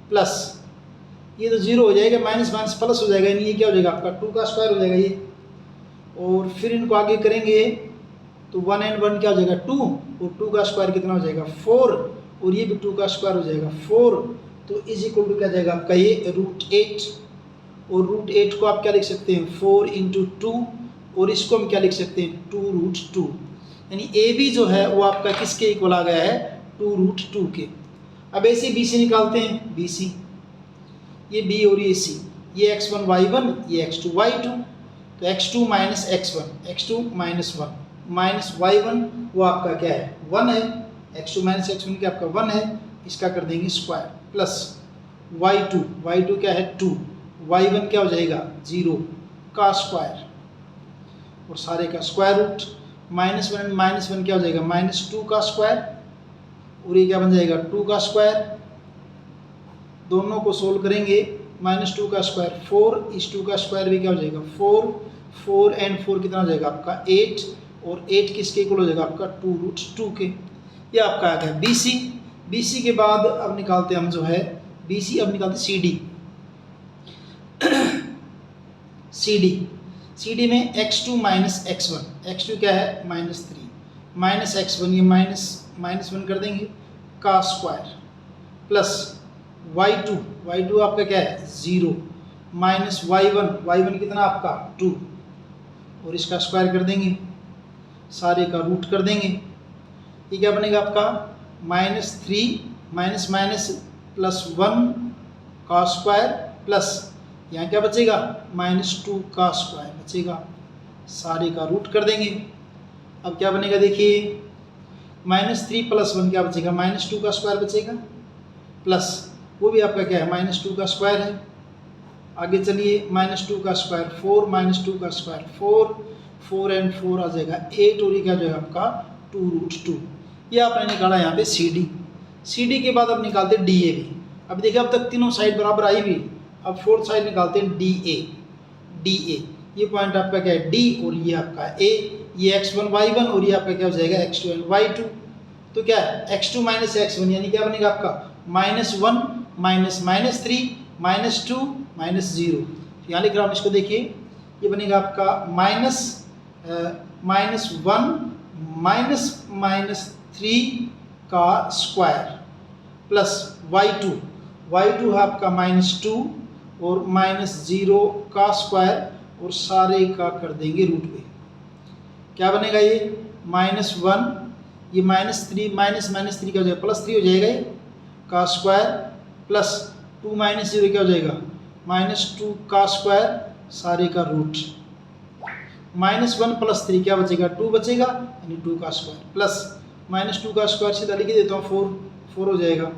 प्लस ये तो 0 हो जाएगा, माइनस माइनस प्लस हो जाएगा, यानी ये क्या हो जाएगा आपका 2 का स्क्वायर हो जाएगा ये। और फिर इनको आगे करेंगे तो 1 and 1 क्या हो जाएगा 2, और 2 का स्क्वायर कितना हो जाएगा 4, और ये भी 2 का स्क्वायर हो जाएगा 4। तो इज इक्वल टू क्या जाएगा आपका ये √8, और √8 को आप क्या लिख सकते हैं 4 × 2, और इसको हम क्या लिख सकते हैं 2√2। यानी AB जो है वो आपका किसके इक्वल आ गया है 2√2 के। अब ऐसे बी सी निकालते हैं, बी सी, ये बी और ये सी, ये x1 y1, ये x2 y2, तो x2 minus x1, x2 minus 1 minus y1 वो आपका क्या है 1 है, x2 माइनस x1 क्या आपका 1 है, इसका कर देंगे स्क्वायर प्लस y2, y2 क्या है 2, y1 क्या हो जाएगा 0 का स्क्वायर और सारे का स्क्वायर रूट, माइनस वन क्या हो जाएगा -2 का स्क्वायर और ये क्या बन जाएगा 2 का स्क्वायर। दोनों को सोल्व करेंगे, -2 का स्क्वायर 4, इस 2 का स्क्वायर भी क्या हो जाएगा 4, 4 एंड 4 कितना हो जाएगा आपका 8 और 8 किसके इक्वल हो जाएगा आपका 2√2 के। ये आपका आ गया बी सी। बी सी के बाद अब निकालते हैं हम जो है बी सी, अब निकालते सी डी। सी डी में x2 माइनस x1, x2 क्या है -3 माइनस x1, ये माइनस 1 कर देंगे का स्क्वायर प्लस y2 आपका क्या है 0 माइनस y1 कितना आपका 2 और इसका स्क्वायर कर देंगे, सारे का रूट कर देंगे। ये क्या बनेगा आपका -3 माइनस माइनस प्लस 1 का स्क्वायर प्लस यहाँ क्या बचेगा -2 का स्क्वायर बचेगा, सारे का रूट कर देंगे। अब क्या बनेगा देखिए -3 प्लस 1 क्या बचेगा -2 का स्क्वायर बचेगा प्लस वो भी आपका क्या है -2 का स्क्वायर है। आगे चलिए -2 का स्क्वायर 4, -2 का स्क्वायर 4, 4 एंड 4 आ जाएगा 8 और ये क्या जाएगा आपका 2√2। ये आपने निकाला यहाँ पे सी डी के बाद अब निकालते हैं डी ए भी। अब देखिए अब तक तीनों साइड बराबर आई भी, अब फोर्थ साइड निकालते हैं डी ए। ये पॉइंट आपका क्या है डी और ये आपका ए, ये x1 y1 और ये आपका क्या हो जाएगा x2 एंड y2। तो क्या है x2 माइनस x1 यानी क्या बनेगा आपका -1 माइनस -3 -2 -0। यहाँ लिख रहा हूँ इसको देखिए, ये बनेगा आपका -1 -3 का स्क्वायर प्लस y2 है आपका -2 और -0 का स्क्वायर और सारे का कर देंगे रूट पे। क्या बनेगा ये -1, ये -3 -3 क्या हो जाएगा +3 हो जाएगा ये का स्क्वायर प्लस 2 -0 क्या हो जाएगा -2 का स्क्वायर सारे का रूट, -1 + 3 क्या बचेगा 2 बचेगा यानी 2 का स्क्वायर प्लस -2 का स्क्वायर सीधा लिख देता हूँ 4 हो जाएगा।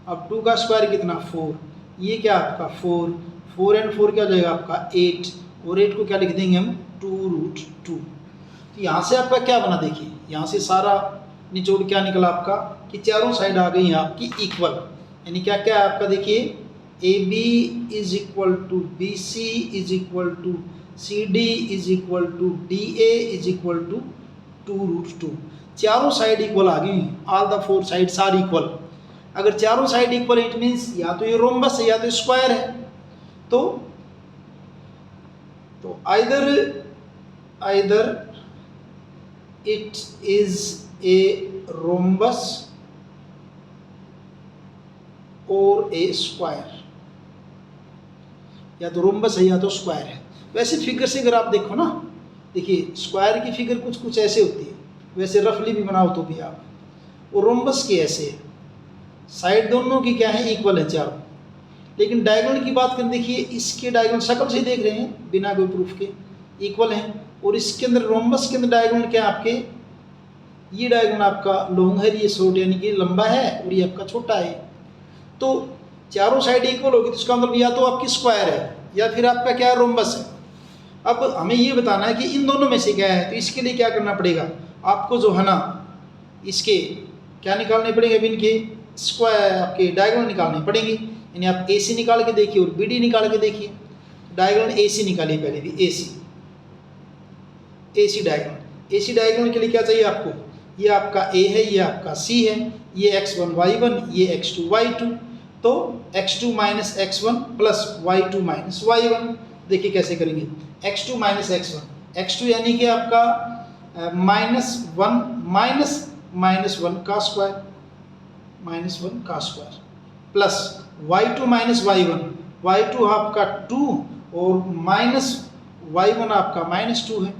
अब 2 का स्क्वायर कितना 4, ये क्या आपका 4 एंड 4 क्या हो जाएगा आपका 8 और 8 को क्या लिख देंगे हम 2√2। तो यहाँ से आपका क्या बना देखिए, यहाँ से सारा निचोड़ क्या निकला आपका कि चारों साइड आ गई हैं आपकी इक्वल, यानी क्या क्या है आपका देखिए A B is equal to B C is equal to C D is equal to D A is equal to 2√2। चारों साइड इक्वल आ गई, all the 4 sides are equal. अगर चारों साइड इक्वल इट मीन्स या तो ये rhombus है या तो स्क्वायर है। तो either it is a rhombus और ए स्क्वायर, या तो रोम्बस है या तो स्क्वायर है। वैसे फिगर से अगर आप देखो ना, देखिए स्क्वायर की फिगर कुछ ऐसे होती है, वैसे रफली भी बनाओ तो भी आप, और रोम्बस की ऐसे है, साइड दोनों की क्या है इक्वल है चारों। लेकिन डायगोनल की बात करें, देखिए इसके डायगोनल शक्ल से देख रहे हैं बिना कोई प्रूफ के इक्वल हैं, और इसके अंदर रोम्बस के अंदर डायगोनल क्या आपके, ये डायगोनल आपका लॉन्ग है, ये शॉर्ट यानी कि लंबा है और ये आपका छोटा है। तो चारों साइड इक्वल होगी तो इसका मतलब या तो आपकी स्क्वायर है या फिर आपका क्या है रोम्बस है। अब हमें ये बताना है कि इन दोनों में से क्या है, तो इसके लिए क्या करना पड़ेगा आपको, जो है ना इसके क्या निकालने पड़ेंगे, अब इनके स्क्वायर आपके डायगोनल निकालने पड़ेंगे। यानी आप ए सी निकाल के देखिए और बी डी निकाल के देखिए। डायगोनल ए सी निकालिए पहले भी, ए सी डायगोनल के लिए क्या चाहिए आपको, ये आपका ए है, ये आपका सी है, ये x1 y1, ये x2 y2। तो x2 minus x1 plus y2 minus y1। देखिए कैसे करेंगे, x2 माइनस x1 यानी कि आपका -1 का square plus y2 minus y2 आपका 2 और माइनस y1 आपका -2 है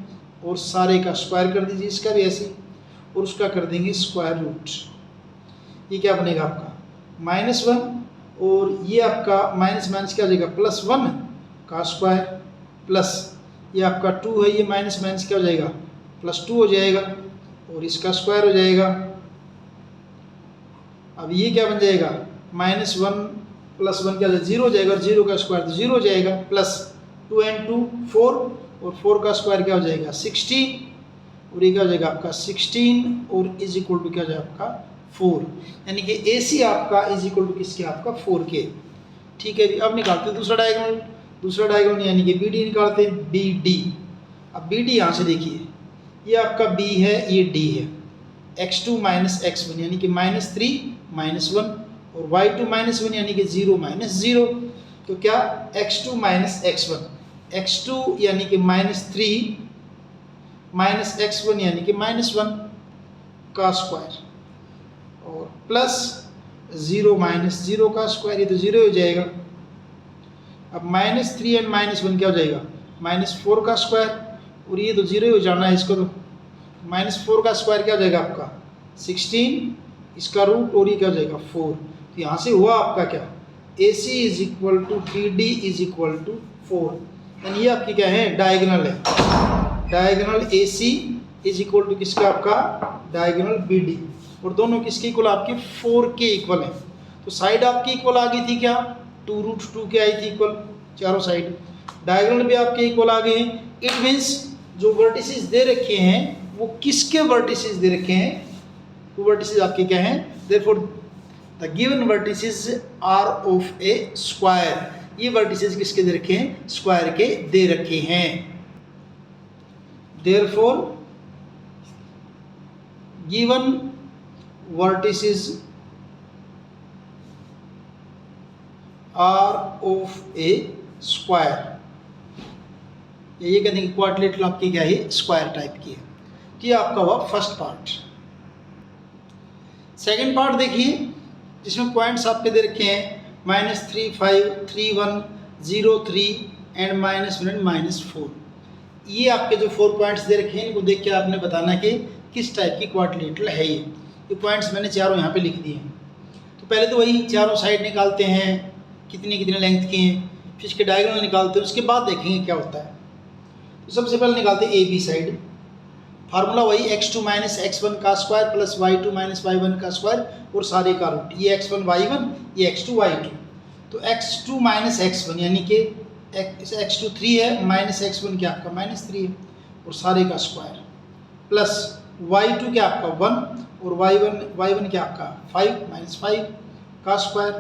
और सारे का स्क्वायर कर दीजिए, इसका भी ऐसे और उसका कर देंगे स्क्वायर रूट। ये क्या बनेगा आपका -1, और ये आपका माइनस माइनस क्या हो जाएगा +1 का स्क्वायर, प्लस ये आपका 2 है, ये माइनस माइनस क्या हो जाएगा +2 हो जाएगा, और इसका स्क्वायर हो जाएगा। अब ये क्या बन जाएगा -1 + 1 क्या हो जाएगा 0 हो जाएगा, और 0 का स्क्वायर तो 0 हो जाएगा, प्लस 2 and 2 4, और 4 का स्क्वायर क्या हो जाएगा 16, और ये क्या हो जाएगा आपका 16, और इज इक्वल टू क्या हो जाएगा आपका 4, यानी कि AC आपका इज इक्वल टू किसके आपका 4 के। ठीक है, अब निकालते हैं दूसरा डायगोनल यानी कि BD निकालते हैं, BD। अब BD यहाँ से देखिए, ये आपका B है, ये D है, x2 - x1 यानी कि -3 - 1, और y2 - 1 यानी कि 0 - 0, तो क्या x2 - x1, x2 यानी कि -3 - x1 यानी कि -1 का स्क्वायर, और प्लस 0 - 0 का स्क्वायर, ये तो 0 हो जाएगा। अब -3 and -1 क्या हो जाएगा -4 का स्क्वायर, और ये तो 0 हो जाना है, इसको तो -4 का स्क्वायर क्या हो जाएगा आपका 16, इसका रूट, और ये क्या हो जाएगा 4। तो यहाँ से हुआ आपका क्या AC is equal to BD is equal to 4, यानी ये आपकी क्या है डायगोनल है, diagonal AC is equal to किसका आपका डायगोनल BD, और दोनों किसके इक्वल आपके 4 के इक्वल हैं। तो साइड आपकी इक्वल आ गई थी क्या 2√2 के आई थी इक्वल, चारों साइड डायगोनल भी आपके इक्वल आ गए हैं। इट मीन्स जो वर्टिसेस दे रखे हैं वो किसके वर्टिसेस दे रखे हैं, वो वर्टिसेस आपके क्या हैं, therefore the given vertices are of a square, ये वर्टिसेस किसके दे रखे हैं स्क्वायर के दे रखे हैं। Therefore given vertices are of a square, ये कहते हैं कि क्वाड्रिलेटरल आपकी क्या है स्क्वायर टाइप की है। तो ये आपका हुआ फर्स्ट पार्ट। सेकंड पार्ट देखिए, जिसमें पॉइंट्स आपके दे रखे हैं -3 5 3 1 0 3 एंड -1 एंड -4। ये आपके जो 4 पॉइंट्स दे रखे हैं इनको देख के आपने बताना कि किस टाइप की क्वाड्रिलेटरल है ये पॉइंट्स मैंने चारों यहाँ पे लिख दिए हैं। तो पहले तो वही चारों साइड निकालते हैं कितनी कितने लेंथ की हैं, फिर इसके डायगोनल निकालते हैं, उसके बाद देखेंगे क्या होता है। तो सबसे पहले निकालते हैं AB साइड, फार्मूला वही x2 - x1 का स्क्वायर प्लस y2 - y1 का स्क्वायर और सारे का रूट, ये x1 y1 ये x2 y2। तो x2 - x1 यानी कि x2 3 है -x1 क्या आपका -3 है और सारे का स्क्वायर, प्लस y2 क्या आपका 1 और y1 क्या आपका 5 - 5 का स्क्वायर,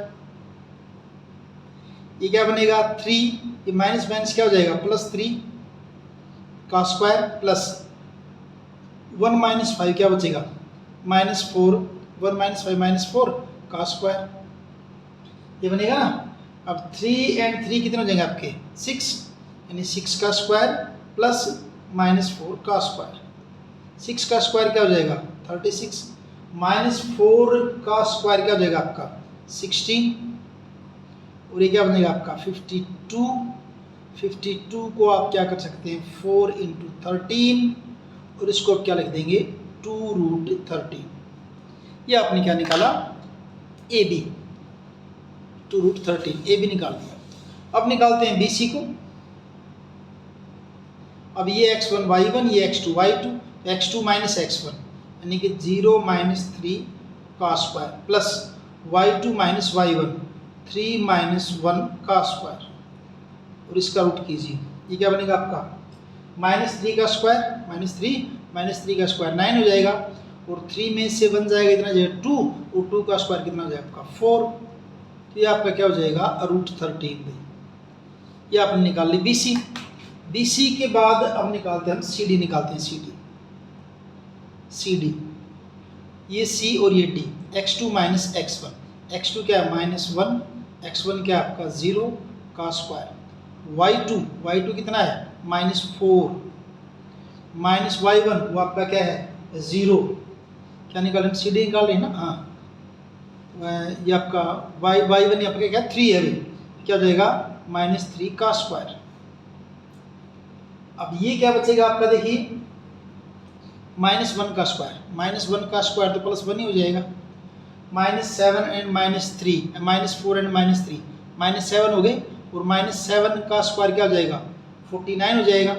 ये क्या बनेगा 3, ये माइनस माइनस क्या हो जाएगा +3 का स्क्वायर, प्लस 1 - 5 क्या बचेगा -4, 1 - 5 -4 का स्क्वायर, ये बनेगा ना। अब 3 and 3 कितने हो जाएंगे आपके 6, यानी 6 का स्क्वायर प्लस -4 का स्क्वायर, 6 का स्क्वायर क्या हो जाएगा 36, -4 का स्क्वायर क्या हो जाएगा आपका 16, और ये क्या बनेगा आपका 52। 52 को आप क्या कर सकते हैं 4 × 13, और इसको आप क्या लिख देंगे 2√13। ये आपने क्या निकाला AB, 2√13 AB निकाल दिया। अब निकालते हैं BC को। अब ये x1 y1 ये x2 y2, x2 - x1 यानी कि 0 - 3 का स्क्वायर प्लस y2 - y1 3 - 1 का स्क्वायर, और इसका रूट कीजिए, ये क्या बनेगा आपका -3 का स्क्वायर, -3 का स्क्वायर 9 हो जाएगा, और 3 में से 1 जाएगा इतना जाएगा 2, और 2 का स्क्वायर कितना हो जाएगा आपका 4, तो ये आपका क्या हो जाएगा √13। ये आपने निकाल ली BC के बाद अब निकालते हैं हम CD, निकालते हैं CD, ये C और ये D, x2 - x1, x2 क्या है -1, x1 क्या है आपका 0 का स्क्वायर, y2 कितना है -4, -y1 वो आपका क्या है 0, क्या निकाल रहे हैं CD निकाल रहे हैं ना, हाँ ये आपका y1 आपका क्या 3 है, क्या हो जाएगा -3 का स्क्वायर। अब ये क्या बचेगा आपका देखिए -1 का स्क्वायर, -1 का स्क्वायर तो +1 ही हो जाएगा, -7 एंड -3, -4 एंड -3, -7 हो गए, और -7 का स्क्वायर क्या हो जाएगा, 49 हो जाएगा।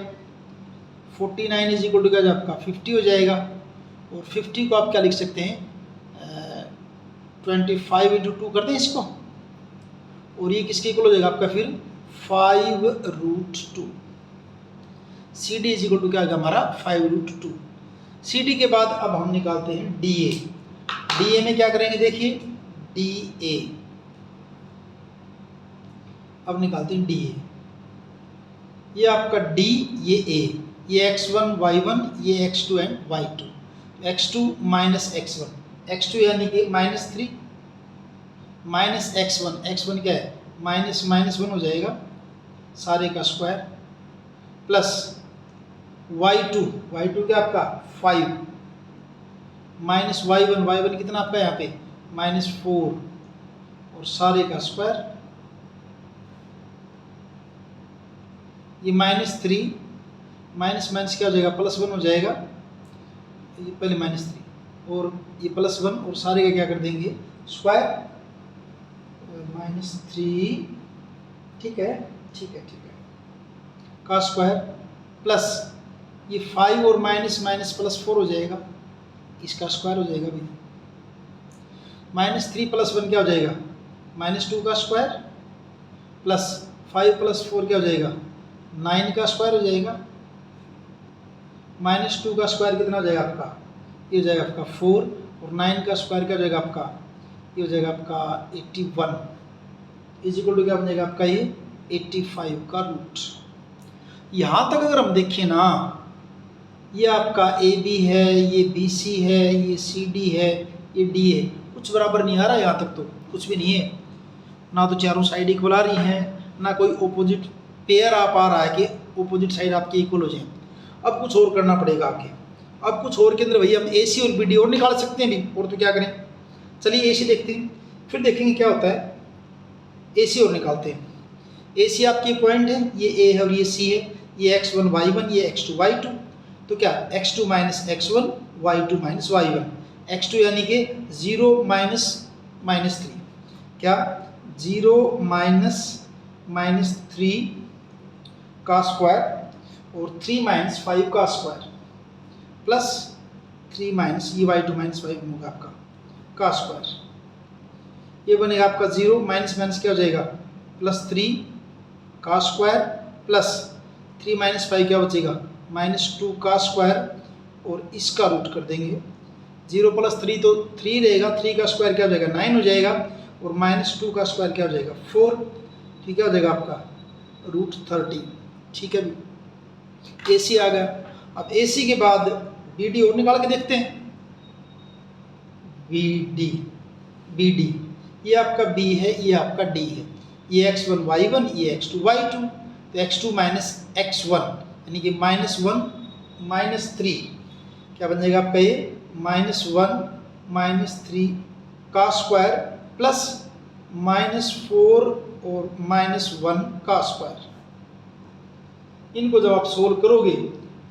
49 इज इक्वल टू क्या आपका 50 हो जाएगा, और 50 को आप क्या लिख सकते हैं, 25 इंटू 2 कर दें इसको, और ये किसके इक्वल हो जाएगा आपका फिर 5√2। C D is equal to क्या होगा हमारा 5√2। सी डी के बाद अब हम निकालते हैं डी ए। डी ए में क्या करेंगे, देखिए डी ए, अब निकालते हैं डी ए। ये आपका डी, ये ए, ये x1 y1, ये x2 and y2, x2 minus x1, x2 यानी कि -3 माइनस x1, x1 क्या है -1 हो जाएगा सारे का स्क्वायर, प्लस y2, y2 क्या आपका 5 माइनस y1, y1 कितना आपका यहाँ पे -4, और सारे का स्क्वायर, ये -3 माइनस क्या हो जाएगा +1 हो जाएगा, ये पहले -3 और ये +1 और सारे का क्या कर देंगे स्क्वायर, -3, ठीक है का स्क्वायर, प्लस ये 5 और माइनस +4 हो जाएगा, इसका स्क्वायर हो जाएगा भी, -3 + 1 क्या हो जाएगा -2 का स्क्वायर, प्लस 5 + 4 क्या हो जाएगा 9 का स्क्वायर हो जाएगा, -2 का स्क्वायर कितना हो जाएगा आपका, ये हो जाएगा आपका 4, और 9 का स्क्वायर क्या हो जाएगा आपका, ये हो जाएगा आपका 81 इज इक्वल टू क्या बन जाएगा आपका ये 85 का रूट। यहाँ तक अगर हम देखें ना, ये आपका ए बी है, ये बी सी है, ये सी डी है, ये डी है, कुछ बराबर नहीं आ रहा, यहाँ तक तो कुछ भी नहीं है, ना तो चारों साइड इक्वल आ रही हैं, ना कोई ओपोजिट पेयर आप आ रहा है कि ओपोजिट साइड आपके इक्वल हो जाए। अब कुछ और करना पड़ेगा आगे, अब कुछ और के अंदर भैया हम ए सी और बी डी और निकाल सकते हैं भी, और तो क्या करें, चलिए ए सी देखते हैं, फिर देखेंगे क्या होता है, ए सी और निकालते हैं। ए सी आपके पॉइंट है, ये ए है और ये सी है, ये x1 y1, ये x2 y2, तो क्या x2 minus x1, y2 minus y1, x2 यानी कि 0 माइनस 3, क्या 0 माइनस 3 का स्क्वायर, और 3 माइनस 5 का स्क्वायर, प्लस 3 माइनस ये y2 माइनस y1 होगा आपका का स्क्वायर, ये बनेगा आपका 0 माइनस क्या हो जाएगा +3 का स्क्वायर, प्लस 3 माइनस 5 क्या बचेगा -2 का स्क्वायर, और इसका रूट कर देंगे, 0 + 3 तो 3 रहेगा, 3 का स्क्वायर क्या हो जाएगा 9 हो जाएगा, और -2 का स्क्वायर क्या हो जाएगा 4, ठीक है हो जाएगा आपका √30, ठीक है भी। ए सी आ गया। अब ए सी के बाद बी डी और निकाल के देखते हैं, बी डी ये आपका b है, ये आपका d है, ये x1 y1, ये x2 y2, तो x2 माइनस x1 यानी कि -1 -3 क्या बन जाएगा आपका ये -1 -3 का स्क्वायर, प्लस -4 और -1 का स्क्वायर। इनको जब आप सोल्व करोगे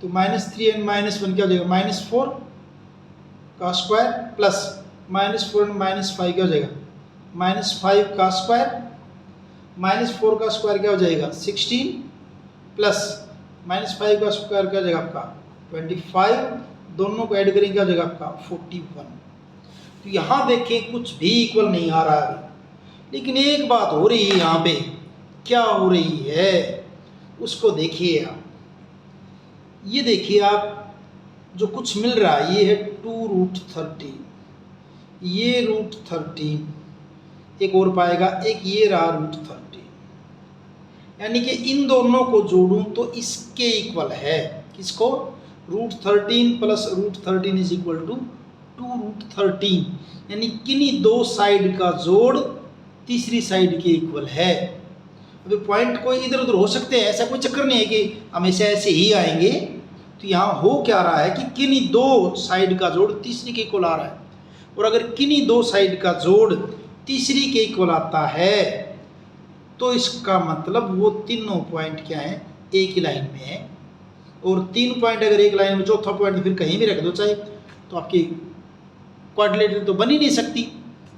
तो -3 एंड -1 क्या हो जाएगा -4 का स्क्वायर, प्लस -4 एंड -5 क्या हो जाएगा -5 का स्क्वायर, -4 का स्क्वायर क्या हो जाएगा 16, प्लस -5 का स्क्वायर क्या हो जाएगा आपका 25, दोनों को ऐड करेंगे क्या हो जाएगा आपका 41। तो यहाँ देखें कुछ भी इक्वल नहीं आ रहा है, लेकिन एक बात हो रही है यहाँ पे, क्या हो रही है उसको देखिए आप, ये देखिए आप जो कुछ मिल रहा है, ये है 2√13, ये √13, एक और पाएगा, एक ये रहा √13, यानी कि इन दोनों को जोड़ूं तो इसके इक्वल है, किसको √13 प्लस √13 इज इक्वल टू 2√13, यानी किन्हीं दो साइड का जोड़ तीसरी साइड के इक्वल है। अभी पॉइंट कोई इधर उधर हो सकते हैं, ऐसा कोई चक्कर नहीं है कि हमेशा ऐसे ही आएंगे। तो यहाँ हो क्या रहा है कि किन्हीं दो साइड का जोड़ तीसरी के इक्वल आ रहा है, और अगर किन्हीं दो साइड का जोड़ तीसरी के इक्वल आता है तो इसका मतलब वो तीनों पॉइंट क्या है एक ही लाइन में है, और 3 पॉइंट अगर एक लाइन में, चौथा पॉइंट फिर कहीं भी रख दो चाहे, तो आपकी क्वाड्रिलेटरल तो बन ही नहीं सकती।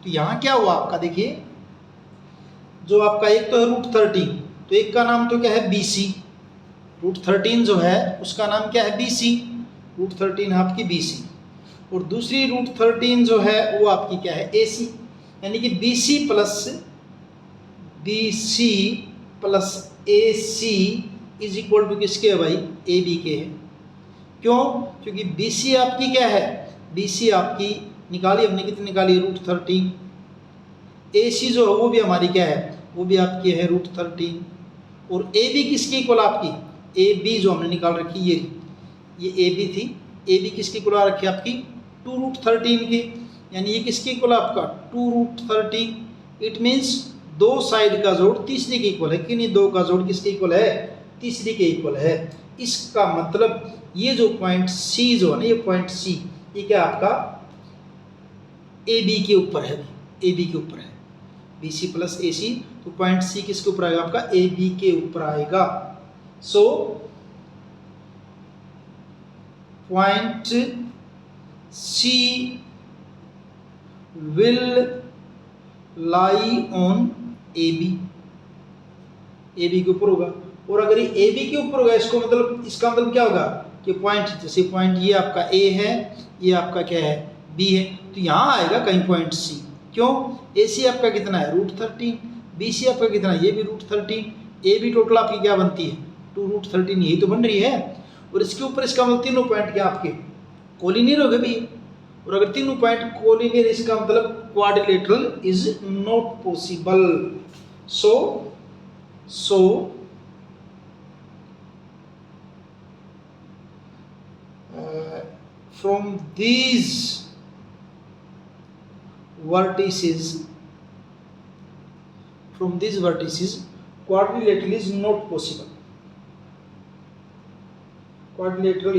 तो यहाँ क्या हुआ आपका, देखिए जो आपका एक तो है √13, तो एक का नाम तो क्या है BC, √13 जो है उसका नाम क्या है BC, √13 आपकी BC, और दूसरी √13 जो है वो आपकी क्या है AC, यानी कि BC plus AC is equal to किसके है भाई, AB के है। क्यों, क्योंकि BC आपकी क्या है, BC आपकी निकाली हमने, कितनी निकाली, √13, AC जो है वो भी हमारी क्या है, वो भी आपकी है √13, और AB किसकी इक्वल आपकी, AB जो हमने निकाल रखी ये AB थी, AB किसकी इक्वल आ रखी आपकी 2√13 की, यानी ये किसकी इक्वल आपका 2√13। इट मीन्स दो साइड का जोड़ तीसरे के इक्वल है कि नहीं, दो का जोड़ किसके इक्वल है, तीसरे के इक्वल है। इसका मतलब ये जो पॉइंट C जो है ना, ये पॉइंट C ये क्या आपका AB के ऊपर है, AB के ऊपर है, BC प्लस AC, तो पॉइंट C किसके ऊपर आएगा आपका, AB के ऊपर आएगा। So point C will lie on AB, AB के ऊपर होगा, और अगर ये AB के ऊपर होगा इसको मतलब, इसका मतलब क्या होगा कि पॉइंट, जैसे पॉइंट ये आपका A है, ये आपका क्या है B है, तो यहाँ आएगा कहीं पॉइंट C। क्यों, AC आपका कितना है √13, BC आपका कितना है, ये भी √13, AB टोटल आपकी क्या बनती है 2√13, यही तो बन रही है, और इसके ऊपर इसका मतलब तीनों पॉइंट क्या आपके कोलिनियर हो गए भी, और अगर तीनों पॉइंट कोलिनियर इसका मतलब quadrilateral is not possible. So from these vertices quadrilateral is not possible, quadrilateral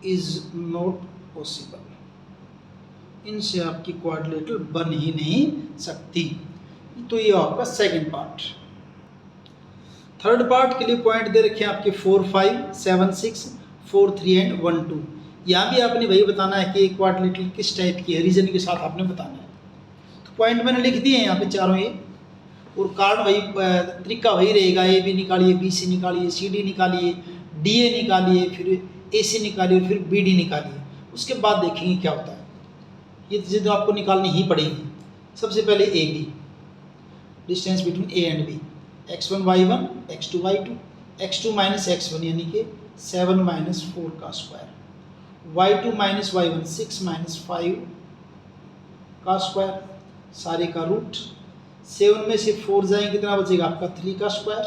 is not possible, इनसे आपकी क्वाड्रिलेटरल बन ही नहीं सकती। तो ये आपका सेकंड पार्ट। थर्ड पार्ट के लिए पॉइंट दे रखे हैं आपके 4, 5, 7, 6, 4, 3 एंड 1, 2। यहाँ भी आपने वही बताना है कि क्वाड्रिलेटरल किस टाइप की है, रीजन के साथ आपने बताना है। तो पॉइंट मैंने लिख दिए हैं यहाँ पे चारों ये, और कारण वही, तरीका वही रहेगा, AB निकालिए, BC निकालिए, CD निकालिए, DA निकालिए, फिर AC निकालिए, फिर BD निकालिए, उसके बाद देखेंगे क्या होता है। ये चीज़ें तो आपको निकालनी ही पड़ेगी। सबसे पहले AB, distance between A and B, x1 y1 x2 y2, x2 minus x1 यानी कि 7 माइनस 4 का square, y2 minus y1 6 minus 5 का स्क्वायर, सारे का रूट, 7 में से 4 जाएंगे कितना बचेगा आपका 3 का स्क्वायर,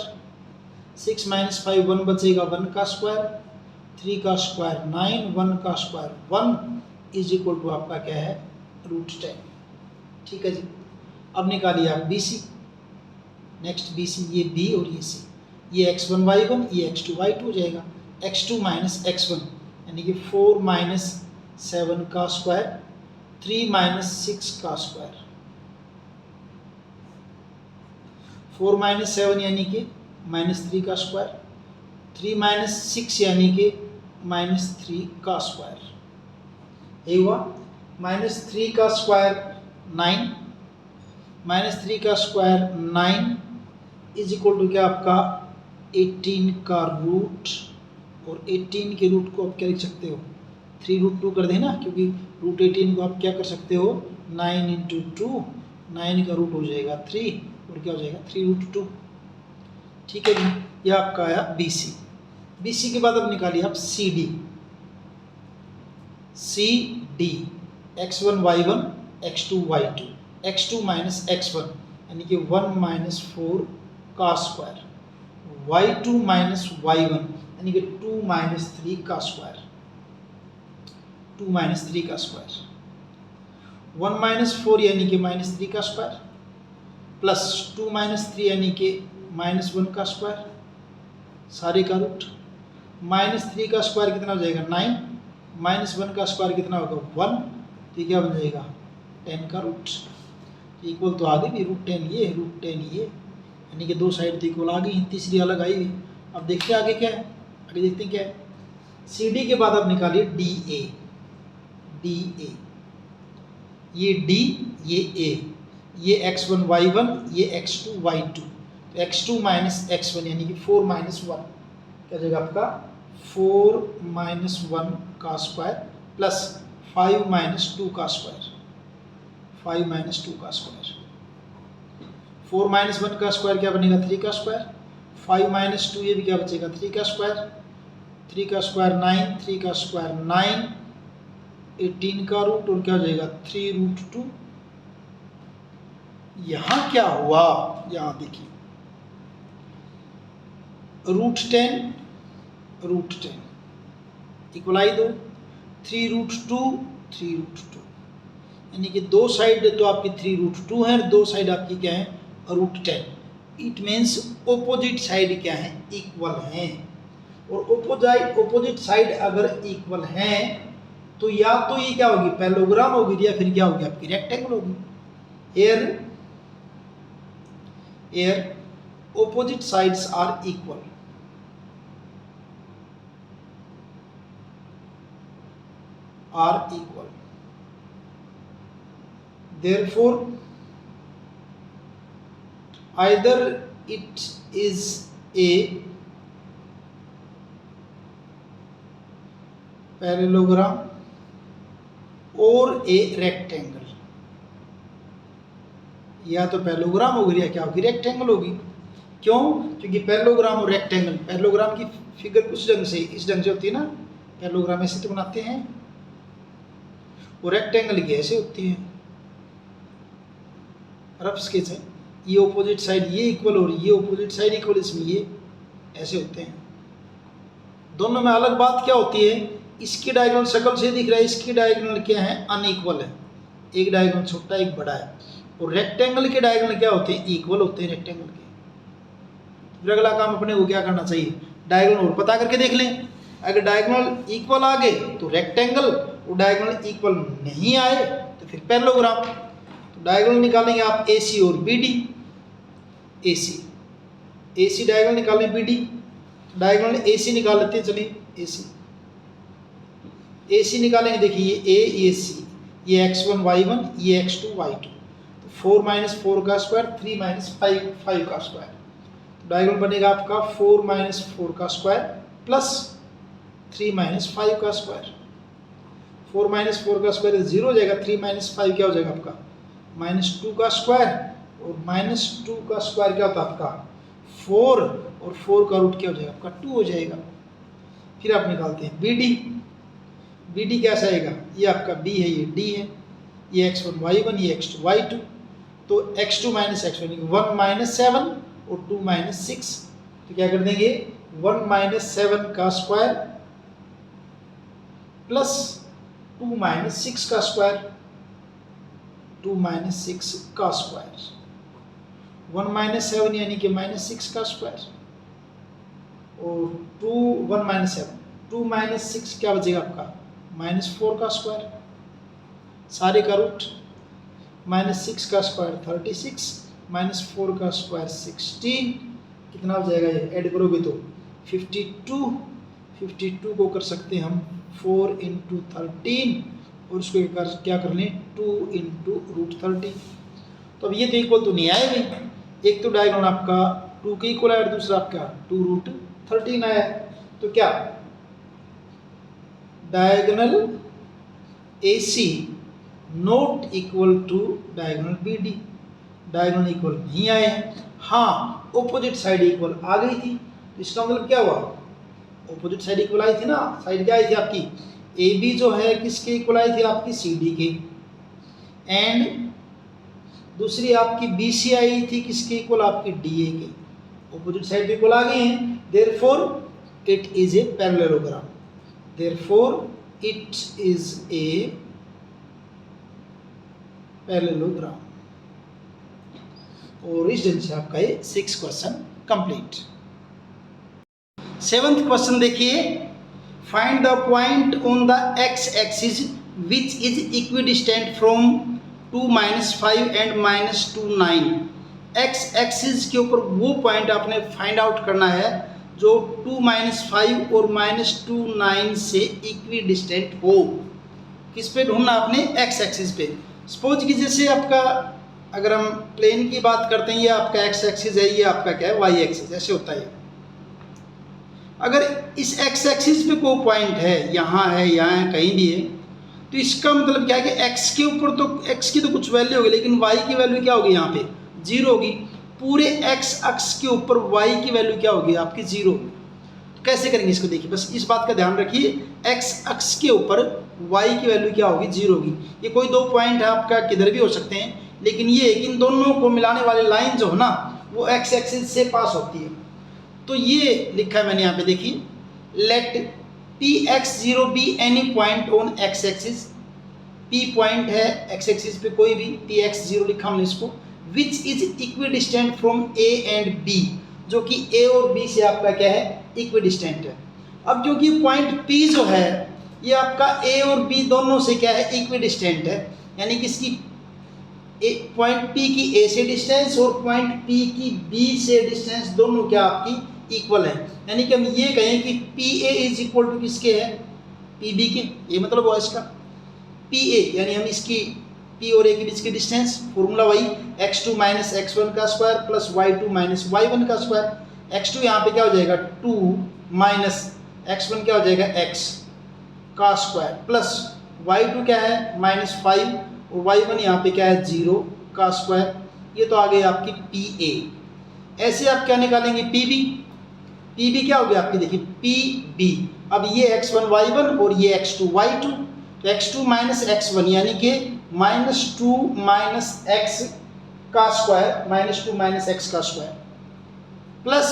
6 माइनस 5 1 बचेगा 1 का स्क्वायर, 3 का स्क्वायर 9, 1 का स्क्वायर 1 इज इक्वल टू आपका क्या है √10। ठीक है जी। अब निकालिए आप BC, नेक्स्ट BC, ये B और ये C, ये x1 y1, ये x2 y2 हो जाएगा, x2 माइनस x1 यानी कि 4 माइनस 7 का स्क्वायर, 3 माइनस 6 का स्क्वायर, 4 माइनस 7 यानी कि -3 का स्क्वायर, 3 माइनस 6 यानी कि -3 का स्क्वायर, ये हुआ। -3 का स्क्वायर 9, -3 का स्क्वायर 9 इज इक्वल टू क्या आपका 18 का रूट, और 18 के रूट को आप क्या लिख सकते हो 3√2 कर देना, क्योंकि √18 को आप क्या कर सकते हो 9 इंटू 2, 9 का रूट हो जाएगा 3, और क्या हो जाएगा 3√2। ठीक है जी, ये आपका आया BC। BC के बाद अब निकालिए आप CD, x1 y1 x2 y2, x2 minus x1 यानी कि 1 माइनस 4 का स्क्वायर, y2 माइनस y1 यानी कि 2 माइनस 3 का स्क्वायर, 2 माइनस 3 का स्क्वायर, 1 माइनस 4 यानी कि -3 का स्क्वायर, प्लस 2 माइनस 3 यानी कि -1 का स्क्वायर, सारे का रूट, -3 का स्क्वायर कितना हो जाएगा 9, -1 का स्क्वायर कितना होगा 1, तो क्या बन जाएगा 10 का रूट, इक्वल तो आगे भी √10 ये √10 ये, यानी कि दो साइड तो इक्वल आ गई, तीसरी अलग आई हुई। अब देखते हैं आगे क्या है, आगे देखते हैं क्या है। सी डी के बाद आप निकालिए डी ए, डी ए, ये डी, ये ए, ये x1 y1, ये x2 y2, तो x2 माइनस x1 यानी कि 4 माइनस 1 क्या जाएगा आपका 4 माइनस 1 का स्क्वायर प्लस 5 माइनस 2 का स्क्वायर, 5 माइनस 2 का स्क्वायर, 4 माइनस 1 का स्क्वायर क्या बनेगा 3 का स्क्वायर, 5 माइनस 2 ये भी क्या बचेगा 3 का स्क्वायर, 3 का स्क्वायर 9, 3 का स्क्वायर 9, 18 का रूट और क्या हो जाएगा 3√2। यहाँ क्या हुआ, यहाँ देखिए √10 इक्वलाई दो, 3√2 3√2 यानी कि दो साइड तो आपकी 3√2 है, दो साइड आपकी क्या है √10। इट मीन्स ओपोजिट साइड क्या है इक्वल हैं, और ओपोजिट साइड अगर इक्वल हैं तो या तो ये क्या होगी पैरेललोग्राम होगी या फिर क्या होगी आपकी रेक्टेंगल होगी। Their opposite sides are equal, therefore either it is a parallelogram or a rectangle, या तो पैरेललोग्राम होगी या क्या होगी रेक्टेंगल होगी। क्यों? क्योंकि पैरेललोग्राम और रेक्टेंगल, पैरेललोग्राम की फिगर कुछ ढंग से इस ढंग से होती है ना, पैरेललोग्राम ऐसे तो बनाते हैं, और रेक्टेंगल की ऐसे होती है, रफ स्केच है, ये ऑपोजिट साइड ये इक्वल हो रही है, ये ऑपोजिट साइड इक्वल, इसमें ये ऐसे होते हैं। दोनों में अलग बात क्या होती है, इसकी डायगोनल शक्ल से दिख रहा है, इसकी डायगोनल क्या है अनइक्वल है, एक डायगोनल छोटा एक बड़ा है, और रेक्टेंगल के डायगोनल क्या होते हैं इक्वल होते हैं रेक्टेंगल के। फिर अगला काम अपने को क्या करना चाहिए, डायगोनल और पता करके देख लें, अगर डायगोनल इक्वल आ गए तो रेक्टेंगल, और डायगोनल इक्वल नहीं आए तो फिर पैरेललोग्राम। तो डायगोनल निकालेंगे आप AC और BD, AC डायगोनल निकालें BD, डायगोनल AC निकाल लेते हैं, चलिए AC निकालेंगे, देखिए ये A ये C, ये x1 y1 ये x2 y2, तो 4 माइनस 4 का स्क्वायर 3 माइनस 5 का स्क्वायर, तो डायगोनल बनेगा आपका 4 माइनस 4 का स्क्वायर प्लस 3 माइनस 5 का स्क्वायर। 4 माइनस 4 का स्क्वायर 0 हो जाएगा, 3 माइनस 5 क्या हो जाएगा आपका -2 का स्क्वायर, और -2 का स्क्वायर क्या होता है आपका 4, और 4 का रूट क्या हो जाएगा आपका 2 हो जाएगा। फिर आप निकालते हैं BD कैसा आएगा, ये आपका B है ये D है, ये x1 y1 ये x2 y2, तो x2 माइनस x1 1 माइनस 7 और 2 माइनस 6, तो क्या कर देंगे 1 माइनस 7 का स्क्वायर प्लस 2 माइनस 6 का स्क्वायर, 2 माइनस 6 का स्क्वायर, 1 माइनस 7 यानी कि -6 का स्क्वायर, और 1 माइनस 7, 2 माइनस 6 क्या बचेगा आपका -4 का स्क्वायर, सारे का रूट, -6 का स्क्वायर 36, -4 का स्क्वायर 16, कितना हो जाएगा ये ऐड करोगे तो 52 को कर सकते हैं हम 4 × 13, और उसको क्या कर लें 2 × √30। तो अब ये तो इक्वल तो नहीं आए भाई, एक तो डायगोनल आपका 2 के इक्वल आया, दूसरा आपका 2√13 आया, तो क्या diagonal AC not equal to diagonal BD, diagonal equal नहीं आए हैं। हाँ ऑपोजिट साइड इक्वल आ गई थी, तो इसका मतलब क्या हुआ, ऑपोजिट साइड इक्वल आई थी ना, साइड क्या आई थी आपकी AB जो है किसके इक्वल आई थी आपकी CD के, एंड दूसरी आपकी BC आई थी किसके इक्वल आपकी DA के, ऑपोजिट साइड इक्वल आ गई हैं, therefore it is a parallelogram, therefore it is a parallelogram. और इस ढंग से आपका ये 6 क्वेश्चन कंप्लीट। 7th क्वेश्चन देखिए, find the point on the x axis which is equidistant from 2 - 5 and -2 9। x axis के ऊपर वो पॉइंट आपने फाइंड आउट करना है जो 2 - 5 और -2 9 से इक्वी डिस्टेंट हो। किस पे ढूंढना आपने? एक्स एक्सिस पे। सपोज कि जैसे आपका, अगर हम प्लेन की बात करते हैं, ये आपका एक्स एक्सिस है, ये आपका क्या है? Y axis. ऐसे होता है। अगर इस एक्स एक्सिस पे कोई पॉइंट है, यहाँ है, यहाँ है, कहीं भी है, तो इसका मतलब क्या है कि एक्स के ऊपर तो एक्स की तो कुछ वैल्यू होगी, लेकिन वाई की वैल्यू क्या होगी? यहाँ पे 0 होगी। पूरे एक्स अक्ष के ऊपर वाई की वैल्यू क्या होगी? आपकी 0 होगी। तो कैसे करेंगे इसको? देखिए, बस इस बात का ध्यान रखिए, एक्स अक्ष के ऊपर वाई की वैल्यू क्या होगी? 0 होगी। ये कोई दो पॉइंट है आपका, किधर भी हो सकते हैं, लेकिन ये इन दोनों को मिलाने वाली लाइन जो है ना, वो एक्स एक्सिस से पास होती है। तो ये लिखा है मैंने यहाँ पे, देखिए, let Px0 be any point on X axis. P point है एक्स एक्सिस पे कोई भी, Px0 लिखा हमने इसको, which is equidistant from A and B, जो कि A और B से आपका क्या है? इक्विडिस्टेंट है। अब क्योंकि पॉइंट P जो है ये आपका A और B दोनों से क्या है? इक्विडिस्टेंट है, यानी कि इसकी पॉइंट P की A से डिस्टेंस और पॉइंट P की B से डिस्टेंस दोनों क्या आपकी इक्वल है। यानी कि हम ये कहें कि PA इज इक्वल टू किसके है? PB के। ये मतलब हुआ इसका। PA यानी हम इसकी P और A के बीच की डिस्टेंस, फॉर्मूला वही x2 - x1 का स्क्वायर प्लस y2 - y1 का स्क्वायर। x2 यहाँ पे क्या हो जाएगा? 2 माइनस x1 क्या हो जाएगा? x का स्क्वायर प्लस y2 क्या है? -5 और y1 यहाँ पे क्या है? 0 का स्क्वायर। ये तो आ गई आपकी PA। ऐसे आप क्या निकालेंगे? PB क्या हो गया आपकी? देखिए PB। अब ये x1 y1 और ये x2 y2, तो x2 - x1 यानी कि -2 - x का स्क्वायर, -2 - x का स्क्वायर प्लस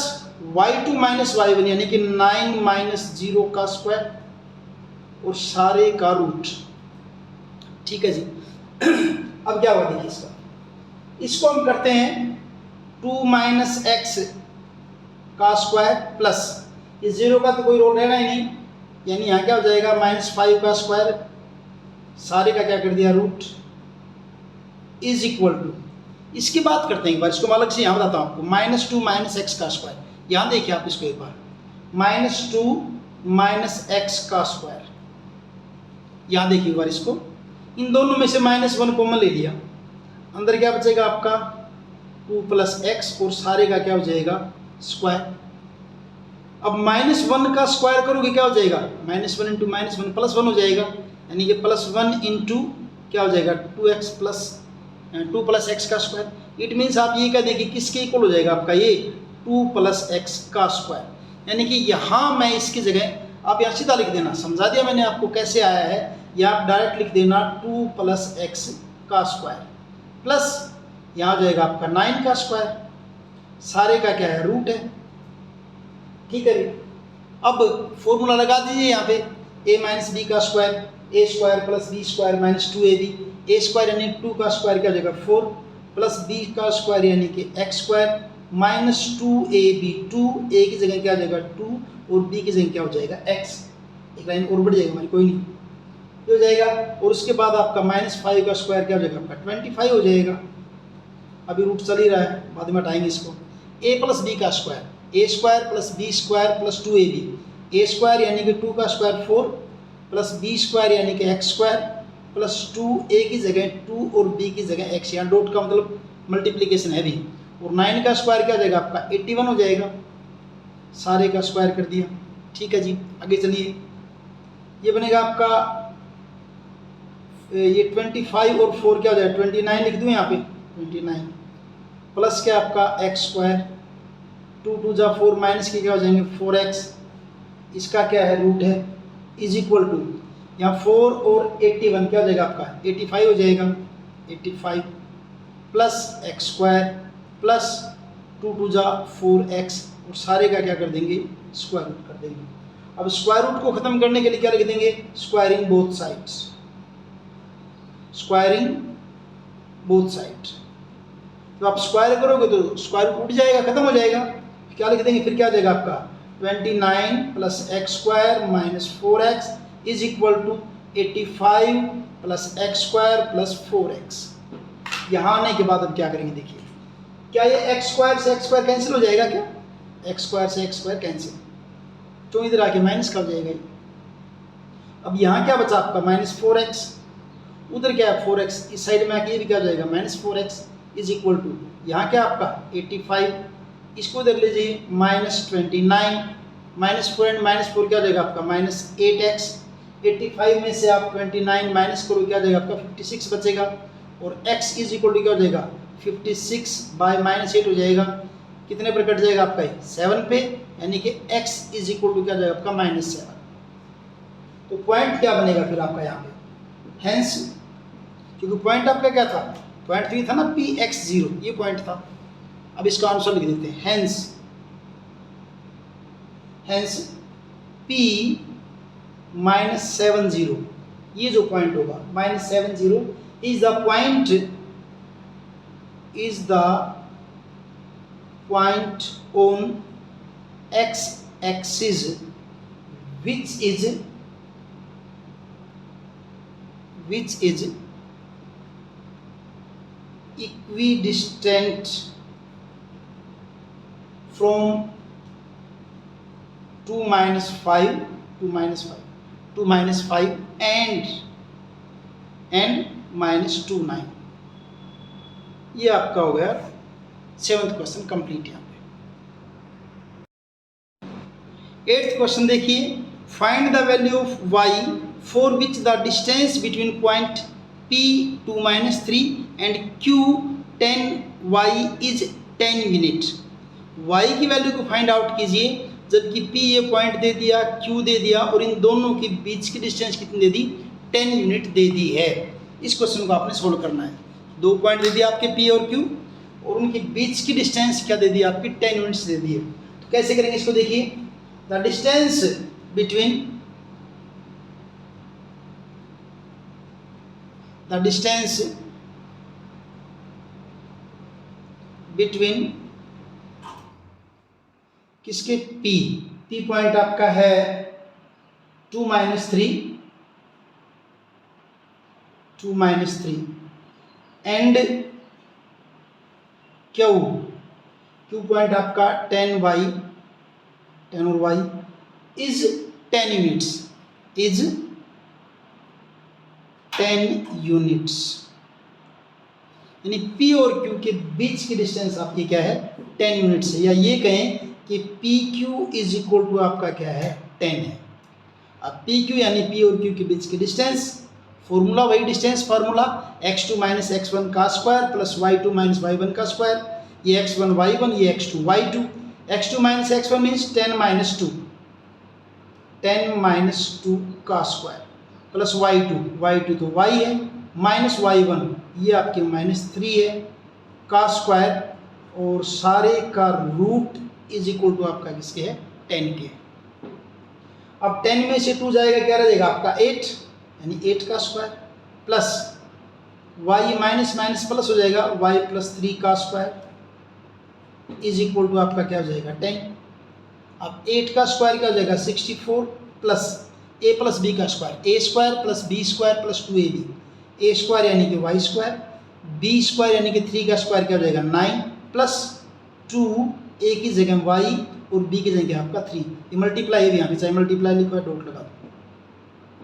y2 - y1 यानी कि 9 - 0 का स्क्वायर और सारे का रूट। ठीक है जी। अब क्या हुआ? देखिए इसको हम करते हैं 2 - x का स्क्वायर प्लस ये 0 का तो कोई रोल रहना ही नहीं, यानी यहाँ क्या हो जाएगा? -5 का स्क्वायर, सारे का क्या कर दिया? रूट, इज इक्वल टू, इसकी बात करते हैं एक बार, इसको मैं अलग से यहाँ बताता हूँ आपको, -2 - x का स्क्वायर। यहाँ देखिए आप इसको एक बार, -2 - x का स्क्वायर। यहाँ देखिए एक बार इसको, इन दोनों में से -1 कॉमन ले लिया, अंदर क्या बचेगा आपका? 2 + x और सारे का क्या हो जाएगा? स्क्वायर। अब -1 का स्क्वायर करोगे क्या हो जाएगा? -1 × -1 +1 हो जाएगा, यानी कि +1 इंटू क्या हो जाएगा? 2x प्लस 2 + x का स्क्वायर। इट मीन्स आप ये कह दें कि किसके इक्वल हो जाएगा आपका? ये 2 + x का स्क्वायर। यानी कि यहाँ मैं इसकी जगह, आप यहाँ सीधा लिख देना, समझा दिया मैंने आपको कैसे आया है, या आप डायरेक्ट लिख देना 2 + x का स्क्वायर प्लस यहाँ हो जाएगा आपका 9 का स्क्वायर, सारे का क्या है? रूट है। ठीक है। अब फॉर्मूला लगा दीजिए यहाँ पे, a - b का square, a² + b² - 2ab। a square यानी 2 का स्क्वायर क्या हो जाएगा? 4 प्लस b का स्क्वायर यानी कि x² -2ab। 2a की जगह क्या हो जाएगा? 2 और b की जगह क्या हो जाएगा? x। एक लाइन और बढ़ जाएगा हमारी, कोई नहीं, ये हो जाएगा। और उसके बाद आपका -5 का स्क्वायर क्या हो जाएगा? आपका 25 हो जाएगा। अभी रूट चल ही रहा है, बाद में हटाएंगे इसको। a + b का square, a² + b² + 2ab। a² यानी कि 2 का स्क्वायर 4 प्लस b² यानी कि x² प्लस 2a की जगह 2 और b की जगह x, यहाँ डॉट का मतलब मल्टीप्लीकेशन है भी। और 9 का स्क्वायर क्या हो जाएगा आपका? 81 हो जाएगा, सारे का स्क्वायर कर दिया। ठीक है जी, आगे चलिए। ये बनेगा आपका, ये 25 और 4 क्या हो जाएगा? 29 लिख दूँ यहाँ पे, 29 प्लस क्या आपका? x², 2 × 2 = 4 माइनस के क्या हो जाएंगे? 4x, इसका क्या है? रूट है, इज इक्वल टू, यहाँ 4 और 81 क्या हो जाएगा आपका? 85 हो जाएगा, 85 प्लस x² प्लस 2 × 2 = 4x और सारे का क्या कर देंगे? स्क्वायर रूट कर देंगे। अब स्क्वायर रूट को खत्म करने के लिए क्या लिख देंगे? Squaring both sides, squaring both side. तो आप स्क्वायर करोगे तो स्क्वायर रूट उठ जाएगा, खत्म हो जाएगा। क्या लिख देंगे फिर? क्या हो जाएगा आपका? 29 + x² - 4x is equal to 85 + x² + 4x। यहाँ आने के बाद अब क्या करेंगे? देखिए, क्या ये x² से x² कैंसिल हो जाएगा क्या? एक्स स्क्वायर कैंसिल, तो इधर आके माइनस का हो जाएगा। अब यहाँ क्या बचा आपका -4x, उधर क्या है 4x, इस साइड में आके ये भी क्या हो जाएगा -4x इज इक्वल टू यहाँ क्या आपका 85, इसको इधर लीजिए -29, -4 एंड -4 क्या हो जाएगा आपका -8x, 85 में से आप 29 माइनस करो क्या हो जाएगा आपका 56 बचेगा, और x इज इक्वल टू क्या हो जाएगा 56 बाय -8 हो जाएगा, कितने पर कट जाएगा आपका 7 पे, यानी कि x इज इक्वल टू क्या हो जाएगा आपका -7। तो पॉइंट क्या बनेगा फिर आपका यहाँ पे, हेंस क्योंकि पॉइंट आपका क्या था, पॉइंट 3 था ना Px0, ये पॉइंट था। अब इसका आंसर लिख देते हैं, हेंस P -70, ये जो पॉइंट होगा -70 is the point on x axis which is equidistant from 2 -5 and -29। ये आपका हो गया 7th क्वेश्चन कंप्लीट। यहाँ पे 8th क्वेश्चन देखिए, find the value of y for which the distance between point P 2 -3 and Q 10y is 10 unit. y की value को find out कीजिए जबकि P ये पॉइंट दे दिया, Q दे दिया, और इन दोनों के बीच की डिस्टेंस कितनी दे दी, 10 यूनिट दे दी है। इस क्वेश्चन को आपने सोल्व करना है। 2 पॉइंट दे दिया आपके P और Q, और उनके बीच की डिस्टेंस क्या दे दी आपकी, 10 यूनिट्स दे दी है। तो कैसे करेंगे इसको, देखिए द डिस्टेंस बिटवीन किसके, P पॉइंट आपका है 2 -3 एंड Q पॉइंट आपका 10 और y इज 10 यूनिट्स, यानी P और Q के बीच की डिस्टेंस आपकी क्या है, 10 यूनिट्स है, या ये कहें कि PQ इज इक्वल टू आपका क्या है, 10 है। अब PQ यानी P और Q के बीच की डिस्टेंस, फॉर्मूला वही डिस्टेंस फार्मूला, x2 - x1 का स्क्वायर प्लस y2 - y1 का स्क्वायर, ये x1 y1, ये x2 y2, x2 - x1 means 10 - 2 का स्क्वायर प्लस y2 तो y है, माइनस y1 ये आपके -3 है का स्क्वायर, और सारे का रूट इज इक्वल टू आपका किसके है, 10 के। अब 10 में से 2 जाएगा, क्या रहेगा आपका 8, यानी 8 का square plus y minus plus हो जाएगा y + 3 का स्क्वायर इज इक्वल टू आपका क्या हो जाएगा 10। अब 8 का स्क्वायर क्या हो जाएगा 64 प्लस a + b का square, a² + b² + 2ab, a² यानी कि y², b² यानी कि 3 का स्क्वायर क्या हो जाएगा 9 प्लस 2 a की जगह y और b की जगह आपका 3, ये मल्टीप्लाई है, यहाँ पे चाहे मल्टीप्लाई लिखो या डॉट लगा दो,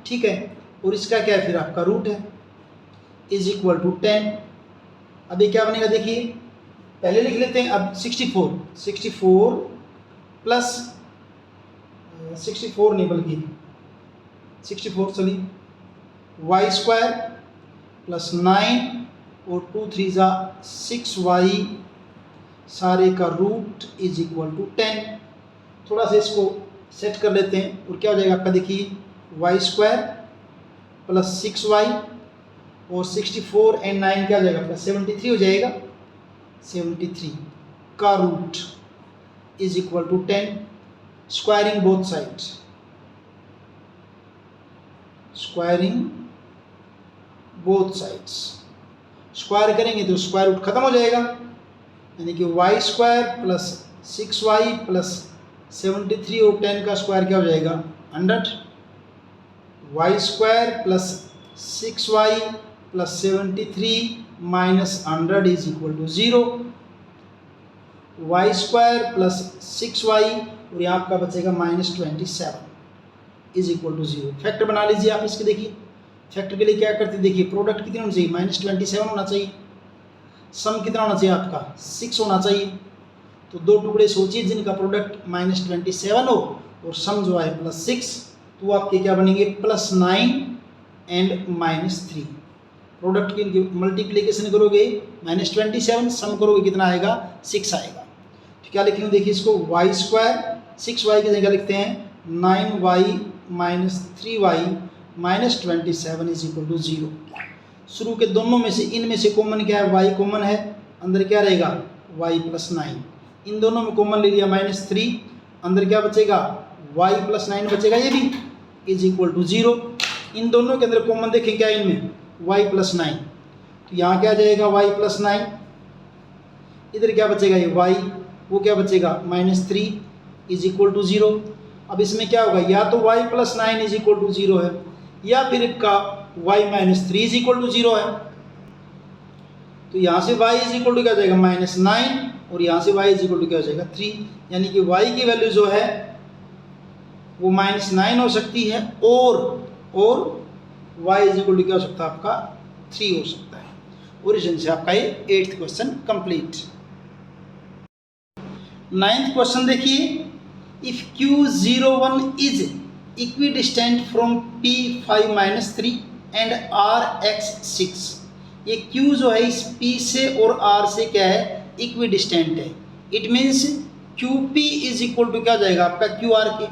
ठीक है। और इसका क्या है फिर आपका रूट है इज इक्वल टू 10। अब ये क्या बनेगा देखिए, पहले लिख लेते हैं। अब 64 प्लस 64 नहीं बल्कि 64 चलिए y² प्लस 9 और 2 3 जा 6y सारे का रूट इज इक्वल टू 10। थोड़ा सा इसको सेट कर लेते हैं, और क्या हो जाएगा आपका देखिए y² प्लस 6y और 64 एंड 9 क्या हो जाएगा आपका 73 हो जाएगा, 73 का root is equal to 10। Squaring both sides, square करेंगे तो स्क्वायर रूट खत्म हो जाएगा, यानी कि y² प्लस 6y प्लस 73 और 10 का स्क्वायर क्या हो जाएगा 100, y² plus 6y plus 73 minus 100 is equal to 0। Y square plus 6y और यहाँ आपका बचेगा -27 इज इक्वल टू 0। फैक्टर बना लीजिए आप इसके। देखिए फैक्टर के लिए क्या करते, देखिए प्रोडक्ट कितनी होनी चाहिए, -27 होना चाहिए, सम कितना होना चाहिए आपका 6 होना चाहिए। तो दो टुकड़े सोचिए जिनका प्रोडक्ट -27 हो और सम जो है +6, तो आपके क्या बनेंगे +9 एंड -3। प्रोडक्ट की मल्टीप्लीकेशन करोगे -27, सम करोगे कितना आएगा 6 आएगा। तो क्या लिखेंगे देखिए इसको, वाई स्क्वायर 6y की जगह लिखते हैं 9y - 3y -27 is equal to 0। शुरू के दोनों में से इनमें से कॉमन क्या है, y कॉमन है, अंदर क्या रहेगा y + 9। इन दोनों में कॉमन ले लिया -3, अंदर क्या बचेगा y + 9 बचेगा, ये भी इज इक्वल टू 0। इन दोनों के अंदर कॉमन देखें क्या है इनमें y + 9, तो यहाँ क्या जाएगा y + 9, इधर क्या बचेगा ये y, वो क्या बचेगा -3 इज इक्वल टू 0। अब इसमें क्या होगा, या तो y + 9 इज इक्वल टू 0 है या फिर इसका y - 3 इज इक्वल टू 0 है। तो यहाँ से y इज इक्वल टू क्या हो जाएगा -9 और यहाँ से y इज इक्वल टू क्या हो जाएगा 3, यानी कि y की वैल्यू जो है वो -9 हो सकती है और y इज इक्वल टू क्या हो सकता है आपका 3 हो सकता है। ओरिजिन से आपका ये 8th question complete. 9th question देखिए, if Q01 is equidistant from P5 - 3 and RX6। ये Q जो है इस P से और R से क्या है इक्विडिस्टेंट है। It means QP is equal to क्या हो जाएगा आपका QR के।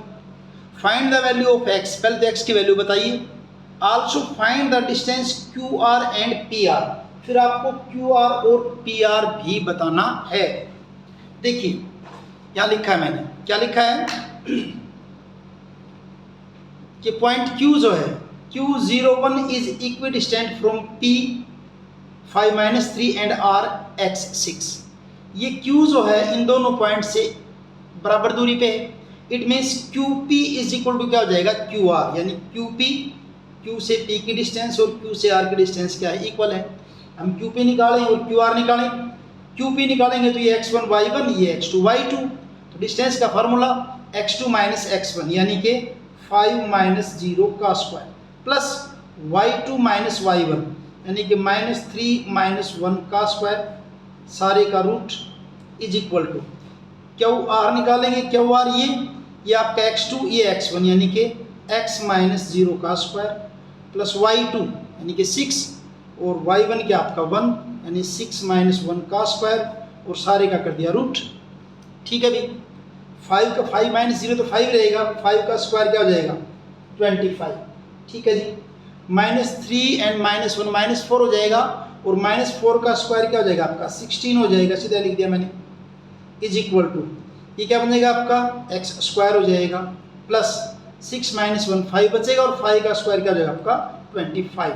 Find the value of x, पहले तो x की वैल्यू बताइए। Also find the distance QR and PR, फिर आपको QR और PR भी बताना है। देखिए क्या लिखा है मैंने, क्या लिखा है कि पॉइंट Q जो है Q01 is equidistant from P5 - 3 and RX6। ये Q जो है इन दोनों पॉइंट से बराबर दूरी पे है। It means QP is equal to क्या हो जाएगा QR, यानी QP Q से P की डिस्टेंस और Q से R की डिस्टेंस क्या है इक्वल है। हम QP निकालें और QR निकालें, QP निकालेंगे तो ये x1 y1 ये x2 y2, तो डिस्टेंस का फार्मूला x2 - x1 यानी कि 5 - 0 का स्क्वायर प्लस y2 - y1 यानी कि -3 - 1 का स्क्वायर सारे का root is equal to QR निकालेंगे, QR ये आपका x2 ये x1 यानी कि x - 0 का स्क्वायर प्लस y2 यानी कि 6 और y1 क्या आपका 1 यानी 6 - 1 का स्क्वायर और सारे का कर दिया रूट। ठीक है भाई, 5 - 0 तो 5 रहेगा, 5 का स्क्वायर क्या हो जाएगा 25। ठीक है जी, -3 एंड -1 -4 हो जाएगा और -4 का स्क्वायर क्या हो जाएगा आपका 16 हो जाएगा, सीधा लिख दिया मैंने इज इक्वल टू ये क्या बनेगा आपका x स्क्वायर हो जाएगा प्लस 6 - 1 5 बचेगा और 5 का स्क्वायर क्या हो जाएगा आपका 25।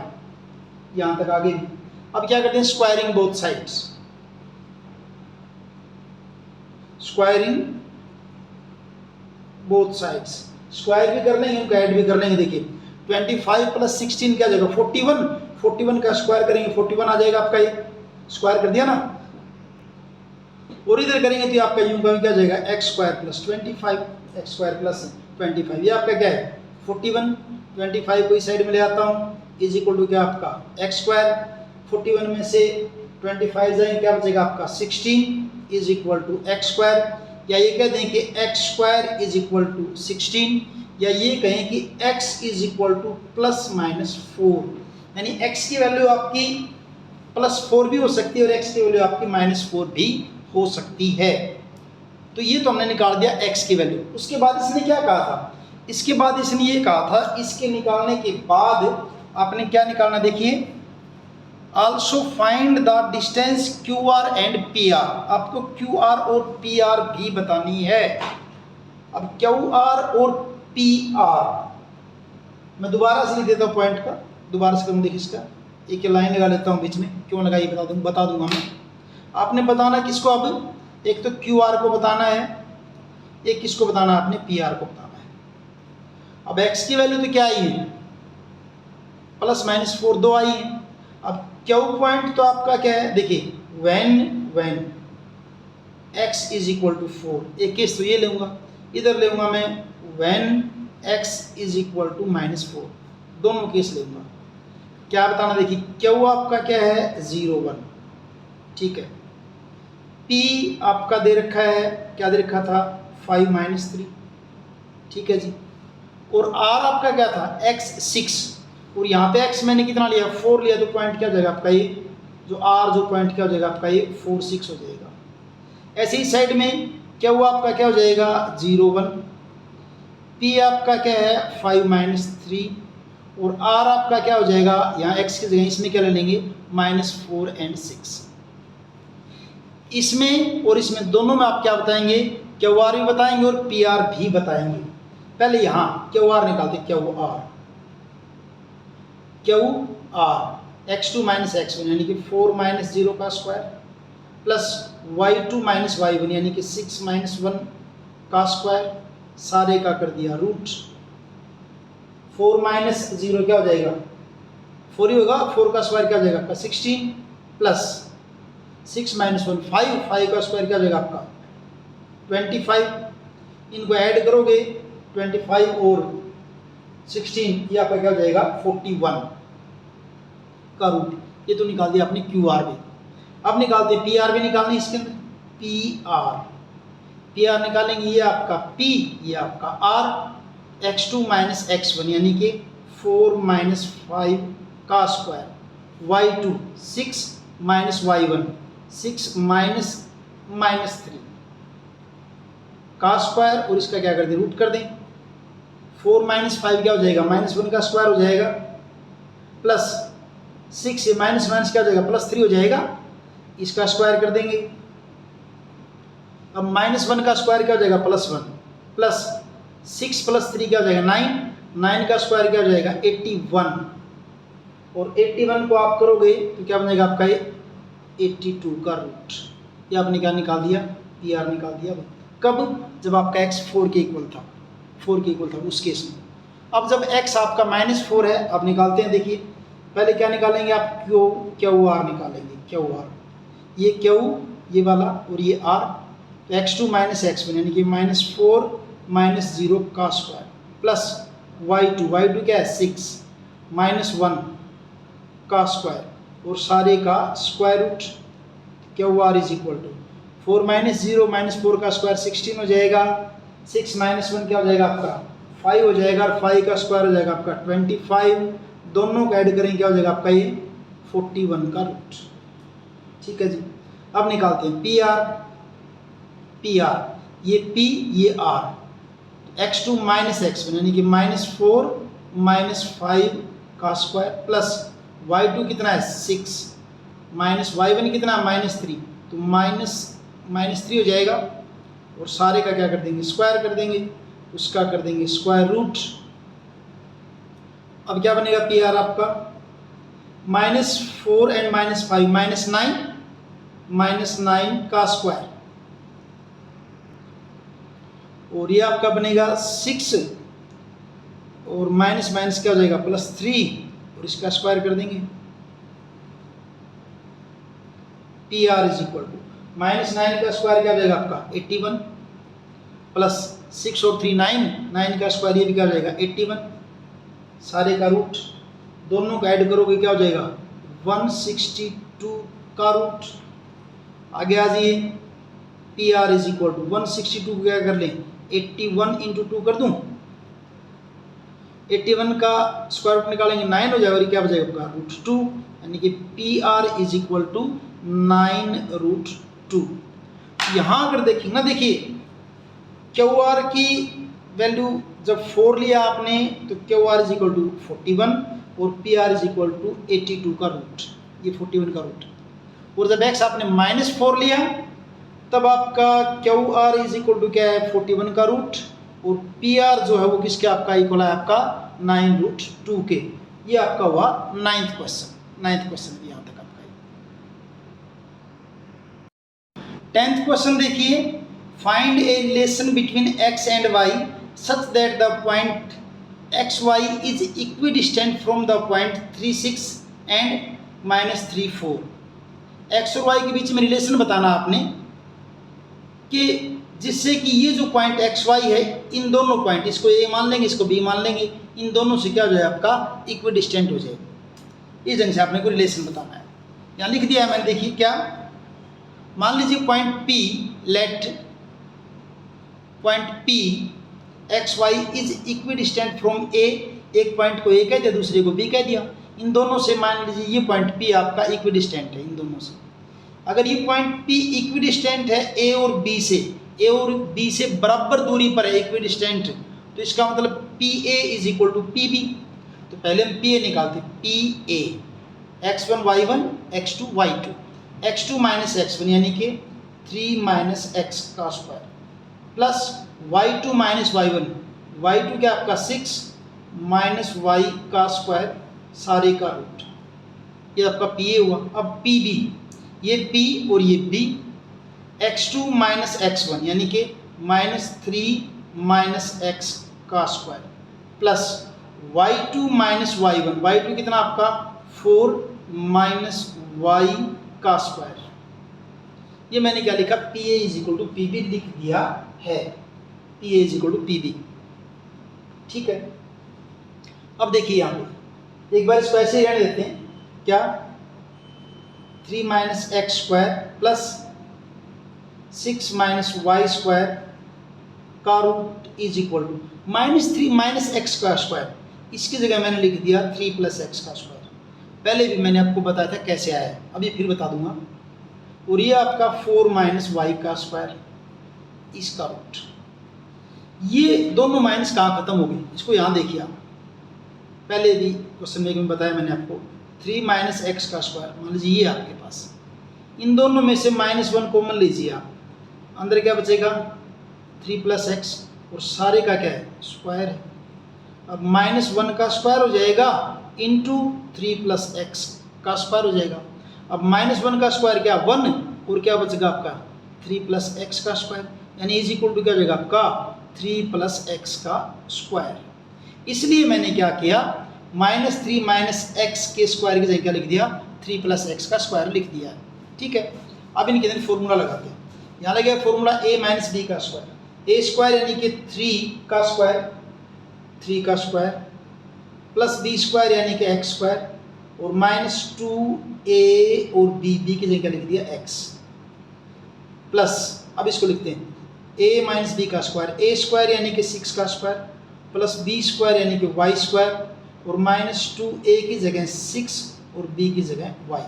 यहाँ तक आगे भी। अब क्या करते हैं squaring both sides, squaring both sides, square भी कर लेंगे उनको ऐड भी कर लेंगे। देखिए 25 + 16 क्या जाएगा 41, 41 का स्क्वायर करेंगे 41 आ जाएगा आपका, ये स्क्वायर कर दिया ना, और इधर करेंगे तो आपका यूं का क्या जाएगा x² + 25, x² + 25 ये आपका क्या है 41, 25 को इस साइड में ले आता हूँ इज इक्वल टू क्या आपका x², 41 में से 25 जाएंगे क्या बचेगा आपका 16 इज इक्वल टू x², या ये कह दें कि x² इज इक्वल टू 16, या ये कहें कि x इज इक्वल टू ±4, यानी x की वैल्यू आपकी +4 भी हो सकती है और x की वैल्यू आपकी -4 भी हो सकती है। तो ये तो हमने निकाल दिया x की वैल्यू। उसके बाद इसने क्या कहा था, इसके बाद इसने ये कहा था, इसके निकालने के बाद आपने क्या निकालना देखिए, also find the distance QR and PR, आपको QR और PR भी बतानी है। अब QR और PR मैं दोबारा से लिख देता हूँ पॉइंट का, दोबारा से करूँ, देखिए इसका एक लाइन लगा लेता हूँ बीच में, क्यों लगाई बता दूंगा मैं। आपने बताना किसको, अब एक तो QR को बताना है, एक किसको बताना है आपने PR को बताना है। अब x की वैल्यू तो क्या आई है ±4 2 आई है। अब Q पॉइंट तो आपका क्या है देखिए, when x is equal to 4। एक केस तो ये लूँगा, इधर लूँगा मैं when x is equal to -4, दोनों केस लूँगा। क्या बताना, देखिए क्यू आपका क्या है 0 1, ठीक है। p आपका दे रखा है, क्या दे रखा था 5 -3, ठीक है जी। और r आपका क्या था x 6, और यहाँ पे x मैंने कितना लिया 4 लिया, तो पॉइंट क्या हो जाएगा आपका ये जो r जो पॉइंट क्या हो जाएगा आपका ये 4 6 हो जाएगा। ऐसे ही साइड में क्या हुआ आपका क्या हो जाएगा 0 1, p आपका क्या है 5 -3, और r आपका क्या हो जाएगा, यहाँ x की जगह इसमें क्या ले लेंगे -4 और 6। इसमें और इसमें दोनों में आप क्या बताएंगे, क्यू आर भी बताएंगे और पी आर भी बताएंगे। पहले यहाँ क्यू आर निकालते, क्यू आर x2 - x1 यानी कि 4 - 0 का स्क्वायर प्लस y2 - y1 यानी कि 6 - 1 का स्क्वायर, सारे का कर दिया रूट। 4 - 0 क्या हो जाएगा 4 ही होगा, 4 का स्क्वायर क्या हो जाएगा आपका 16 प्लस 6 - 1 5, 5 का स्क्वायर क्या हो जाएगा आपका 25। इनको ऐड करोगे 25 और 16, ये आपका क्या हो जाएगा 41 का रूट। ये तो निकाल दिया आपने क्यू आर भी। अब निकालते हैं पी आर भी निकालने इसके अंदर। पी आर निकालेंगे, ये आपका P, ये आपका R, x2 - x1 यानी कि 4 - 5 का स्क्वायर, y2 6 - y1 6 - 3 का स्क्वायर, और इसका क्या कर दें रूट कर दें। 4 - 5 क्या हो जाएगा -1 का स्क्वायर हो जाएगा, प्लस 6 से माइनस क्या हो जाएगा +3 हो जाएगा, इसका स्क्वायर कर देंगे। अब -1 का स्क्वायर क्या हो जाएगा +1, प्लस 6 + 3 क्या हो जाएगा 9, 9 का स्क्वायर क्या हो जाएगा 81, और 81 को आप करोगे तो क्या बनेगा आपका ये 82 का रूट। ये आपने क्या निकाल दिया पी आर निकाल दिया। कब, जब आपका x 4 के इक्वल था, 4 के इक्वल था उस केस में। अब जब x आपका -4 है, अब निकालते हैं। देखिए पहले क्या निकालेंगे आप क्यू आर निकालेंगे, क्यू आर, ये क्यू ये वाला और ये आर, तो x2 - x1 यानी कि -4 - 0 का स्क्वायर प्लस y2 क्या है 6 - 1 का स्क्वायर, और सारे का square root. Q R is equal to 4 - 0 - 4 का स्क्वायर 16 हो जाएगा, 6 - 1 क्या हो जाएगा आपका 5 हो जाएगा, और 5 का स्क्वायर हो जाएगा आपका 25, दोनों को ऐड करेंगे क्या हो जाएगा आपका ये 41 का रूट। ठीक है जी। अब निकालते हैं पी आर, ये P ये R, x2 - x1 यानी कि -4 - 5 का स्क्वायर प्लस y2 कितना है 6 माइनस y1 कितना -3, तो -3 हो जाएगा, और सारे का क्या कर देंगे स्क्वायर कर देंगे, उसका कर देंगे स्क्वायर रूट। अब क्या बनेगा पी आर आपका -4 और -5 -9 का स्क्वायर, और ये आपका बनेगा 6 और माइनस क्या हो जाएगा +3, और इसका स्क्वायर कर देंगे। P R is equal to -9 का स्क्वायर क्या हो जाएगा आपका 81 प्लस 6 और 3 9 का स्क्वायर ये भी क्या हो जाएगा 81, सारे का रूट, दोनों को ऐड करोगे क्या हो जाएगा 162 का रूट। आगे आ जाइए, P R is equal to 162 को क्या कर लें 81 × 2 कर दूं, 81 का स्क्वायर रूट निकालेंगे 9 हो जाएगा, और क्या हो जाएगा आपका √2, यानी कि P R is equal to 9√2। यहाँ अगर देखेंगे ना, देखिए क्यू आर की वैल्यू जब 4 लिया आपने तो Q R is equal to 41 और P R is equal to 82 का रूट, ये 41 का रूट। और जब x आपने -4 लिया तब आपका Q R is equal to क्या है 41 का रूट, और पी आर जो है वो किसके आपका इक्वल है आपका 9√2 के। ये आपका हुआ 9th क्वेश्चन यहाँ तक आपका। 10th क्वेश्चन देखिए, find a relation between x and y such that the point xy is equidistant from the point 36 and -34। x और y के बीच में रिलेशन बताना आपने कि जिससे कि ये जो पॉइंट एक्स वाई है, इन दोनों पॉइंट, इसको ए मान लेंगे, इसको बी मान लेंगे, इन दोनों से क्या हो जाए आपका इक्वी डिस्टेंट हो जाए। इस ढंग से आपने को रिलेशन बताना है। यहाँ लिख दिया है मैंने, देखिए क्या, मान लीजिए point P, let point P x y is equidistant from A, एक पॉइंट को ए कह दिया, दूसरे को बी कह दिया, इन दोनों से मान लीजिए ये पॉइंट पी आपका इक्वी डिस्टेंट है इन दोनों से। अगर ये पॉइंट पी इक्वी डिस्टेंट है ए और बी से, ए और बी से बराबर दूरी पर है इक्वी डिस्टेंट, तो इसका मतलब P A is equal to P B. तो पहले हम पी ए निकालते, P A x1 y1 x2 y2, x2 minus x1 यानी कि 3 माइनस एक्स का square plus y2 minus y1, y2 क्या आपका 6 माइनस y का स्क्वायर सारे का रूट, ये आपका पी ए हुआ। अब पी बी, ये p और ये b, x2 माइनस x1 यानी कि माइनस 3 माइनस एक्स का square plus y2 minus y1, y2 कितना आपका 4 माइनस वाई का स्क्वायर। ये मैंने क्या लिखा, P A is equal to P B लिख दिया है, P A is equal to P B. ठीक है, अब देखिए यहाँ पे एक बार इसको ऐसे ही रहने देते हैं, क्या 3 minus x square plus 6 minus y square का root is equal to -3 minus x का स्क्वायर, इसकी जगह मैंने लिख दिया 3 प्लस एक्स का स्क्वायर। पहले भी मैंने आपको बताया था कैसे आया है, अभी फिर बता दूंगा। और ये आपका 4 माइनस वाई का स्क्वायर, इसका रूट, ये दोनों माइनस कहाँ खत्म हो गए, इसको यहाँ देखिए आप, पहले भी क्वेश्चन में बताया मैंने आपको 3 माइनस एक्स का स्क्वायर, मान लीजिए ये आपके पास, इन दोनों में से -1 कॉमन लीजिए आप, अंदर क्या बचेगा 3 प्लस एक्स और सारे का क्या है स्क्वायर है। अब -1 का स्क्वायर हो जाएगा इंटू 3 प्लस एक्स का स्क्वायर हो जाएगा। अब -1 का स्क्वायर क्या 1 और क्या बचेगा आपका 3 प्लस एक्स का स्क्वायर, यानी इज इक्वल टू क्या हो जाएगा आपका 3 प्लस एक्स का स्क्वायर। इसलिए मैंने क्या किया, -3 माइनस एक्स के स्क्वायर की जगह क्या लिख दिया 3 प्लस एक्स का स्क्वायर लिख दिया। ठीक है, अब इनके अंदर फॉर्मूला लगाते हैं। यहाँ लगेगा फॉर्मूला a माइनस बी का स्क्वायर, a स्क्वायर यानी कि 3 का स्क्वायर, 3 का स्क्वायर प्लस बी स्क्वायर यानी कि एक्स स्क्वायर और -2a और b की जगह लिख दिया x प्लस, अब इसको लिखते हैं a माइनस बी का स्क्वायर, a स्क्वायर यानी कि 6 का स्क्वायर प्लस b स्क्वायर यानी कि y स्क्वायर और -2a की जगह 6 और b की जगह y,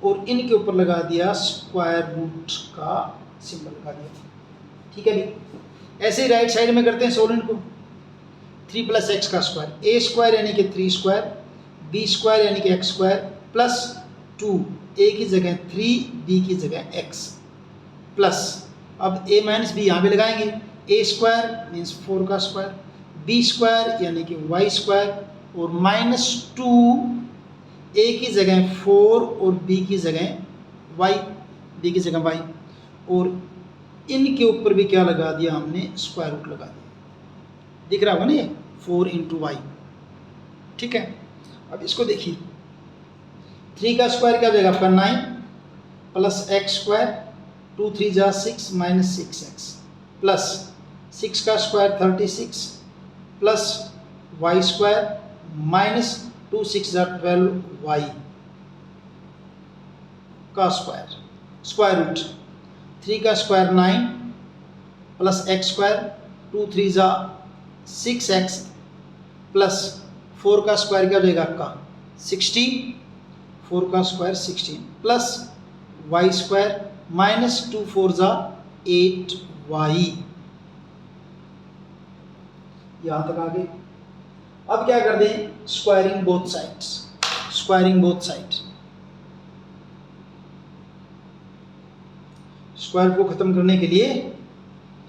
और इनके ऊपर लगा दिया स्क्वायर रूट का सिंबल लगा दिया। ठीक है भी, ऐसे ही राइट साइड में करते हैं सोल्यूट को, 3 प्लस एक्स का स्क्वायर, a स्क्वायर यानी कि 3 स्क्वायर, b स्क्वायर यानी कि x स्क्वायर प्लस 2, a की जगह 3, b की जगह x प्लस, अब a माइनस बी यहाँ पे लगाएंगे, a स्क्वायर मीन्स 4 का स्क्वायर, b स्क्वायर यानी कि y स्क्वायर और -2 a की जगह 4 और b की जगह y, b की जगह y, और इनके ऊपर भी क्या लगा दिया हमने स्क्वायर रूट लगा दिया, दिख रहा होगा ना ये 4 इंटू वाई। ठीक है, अब इसको देखिए 3 का स्क्वायर क्या हो जाएगा आपका 9 प्लस एक्स स्क्वायर, 2 3 जा 6 माइनस 6x प्लस 6 का square 36 plus Y square minus 2 6 जा 12y का स्क्वायर, स्क्वायर रूट 3 का स्क्वायर 9 प्लस एक्स स्क्वायर, 2 3 जा 6x प्लस 4 का स्क्वायर क्या हो जाएगा आपका 16, 4 का square 16 plus Y square minus 2 4 जा 8y। यहाँ तक आ गए। अब क्या कर दें, squaring both sides, squaring both sides, square को खत्म करने के लिए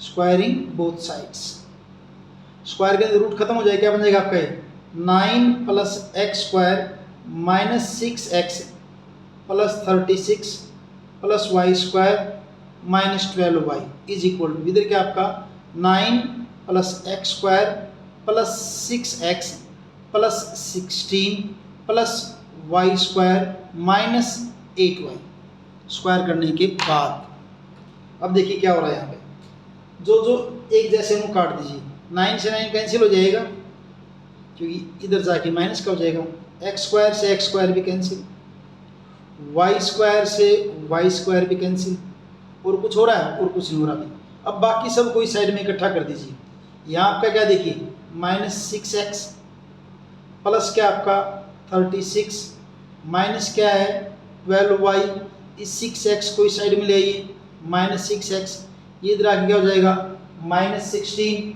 स्क्वायरिंग बोथ साइड्स, स्क्वायर के अंदर रूट खत्म हो जाए, क्या बन जाएगा आपका 9 plus X square minus 6x plus 36 plus Y square minus 12y is equal to, इधर क्या आपका 9 plus X square plus 6x plus 16 plus Y square minus 8y, square करने के बाद अब देखिए क्या हो रहा है यहाँ पे, जो एक जैसे मुँह काट दीजिए, 9 से 9 कैंसिल हो जाएगा क्योंकि इधर जाके माइनस का हो जाएगा, एक्स स्क्वायर से एक्स स्क्वायर भी कैंसिल, वाई स्क्वायर से वाई स्क्वायर भी कैंसिल, और कुछ हो रहा है और कुछ नहीं हो रहा भी। अब बाकी सब कोई साइड में इकट्ठा कर दीजिए। यहाँ आपका क्या देखिए -6x प्लस क्या आपका 36 माइनस क्या है 12y, इस 6x को इस साइड में ले आइए -6x, ये इधर आके क्या हो जाएगा -16,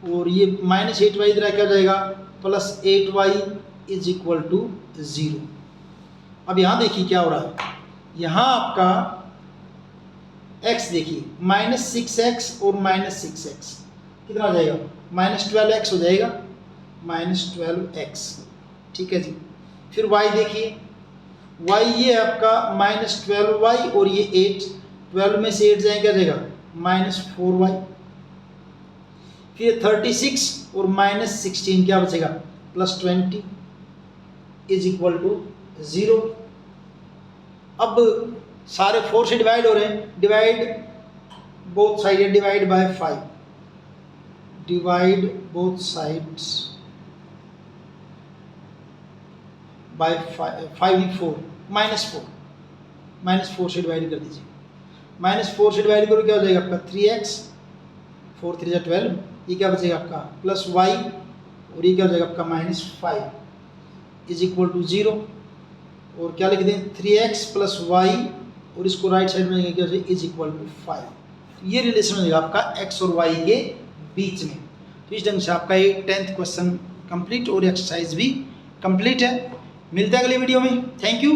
और ये -8y इधर क्या हो जाएगा +8y इज इक्वल टू 0। अब यहाँ देखिए क्या हो रहा है, यहाँ आपका x देखिए -6x और -6x कितना हो जाएगा -12x हो जाएगा, -12x, ठीक है जी। फिर y देखिए, y ये आपका -12y और ये 8, 12 में से 8 जाए क्या जाएगा -4y, फिर 36 और -16 क्या बचेगा +20 इज इक्वल टू 0। अब सारे 4 से डिवाइड हो रहे हैं, divide both side, divide by 5, divide both sides by 5 -4 से डिवाइड कर दीजिए, -4 से डिवाइड करो क्या हो जाएगा आपका 3x, 4 3 जा 12, ये क्या बचेगा आपका +y, और ये क्या हो जाएगा आपका -5 इज इक्वल टू 0, और क्या लिख दें 3x + y, और इसको राइट साइड में क्या हो जाएगा इज इक्वल टू 5। ये रिलेशन हो जाएगा आपका x और y के बीच में। तो इस ढंग से आपका ये 10th क्वेश्चन कंप्लीट और एक्सरसाइज भी कंप्लीट है। मिलते हैं अगले वीडियो में, थैंक यू।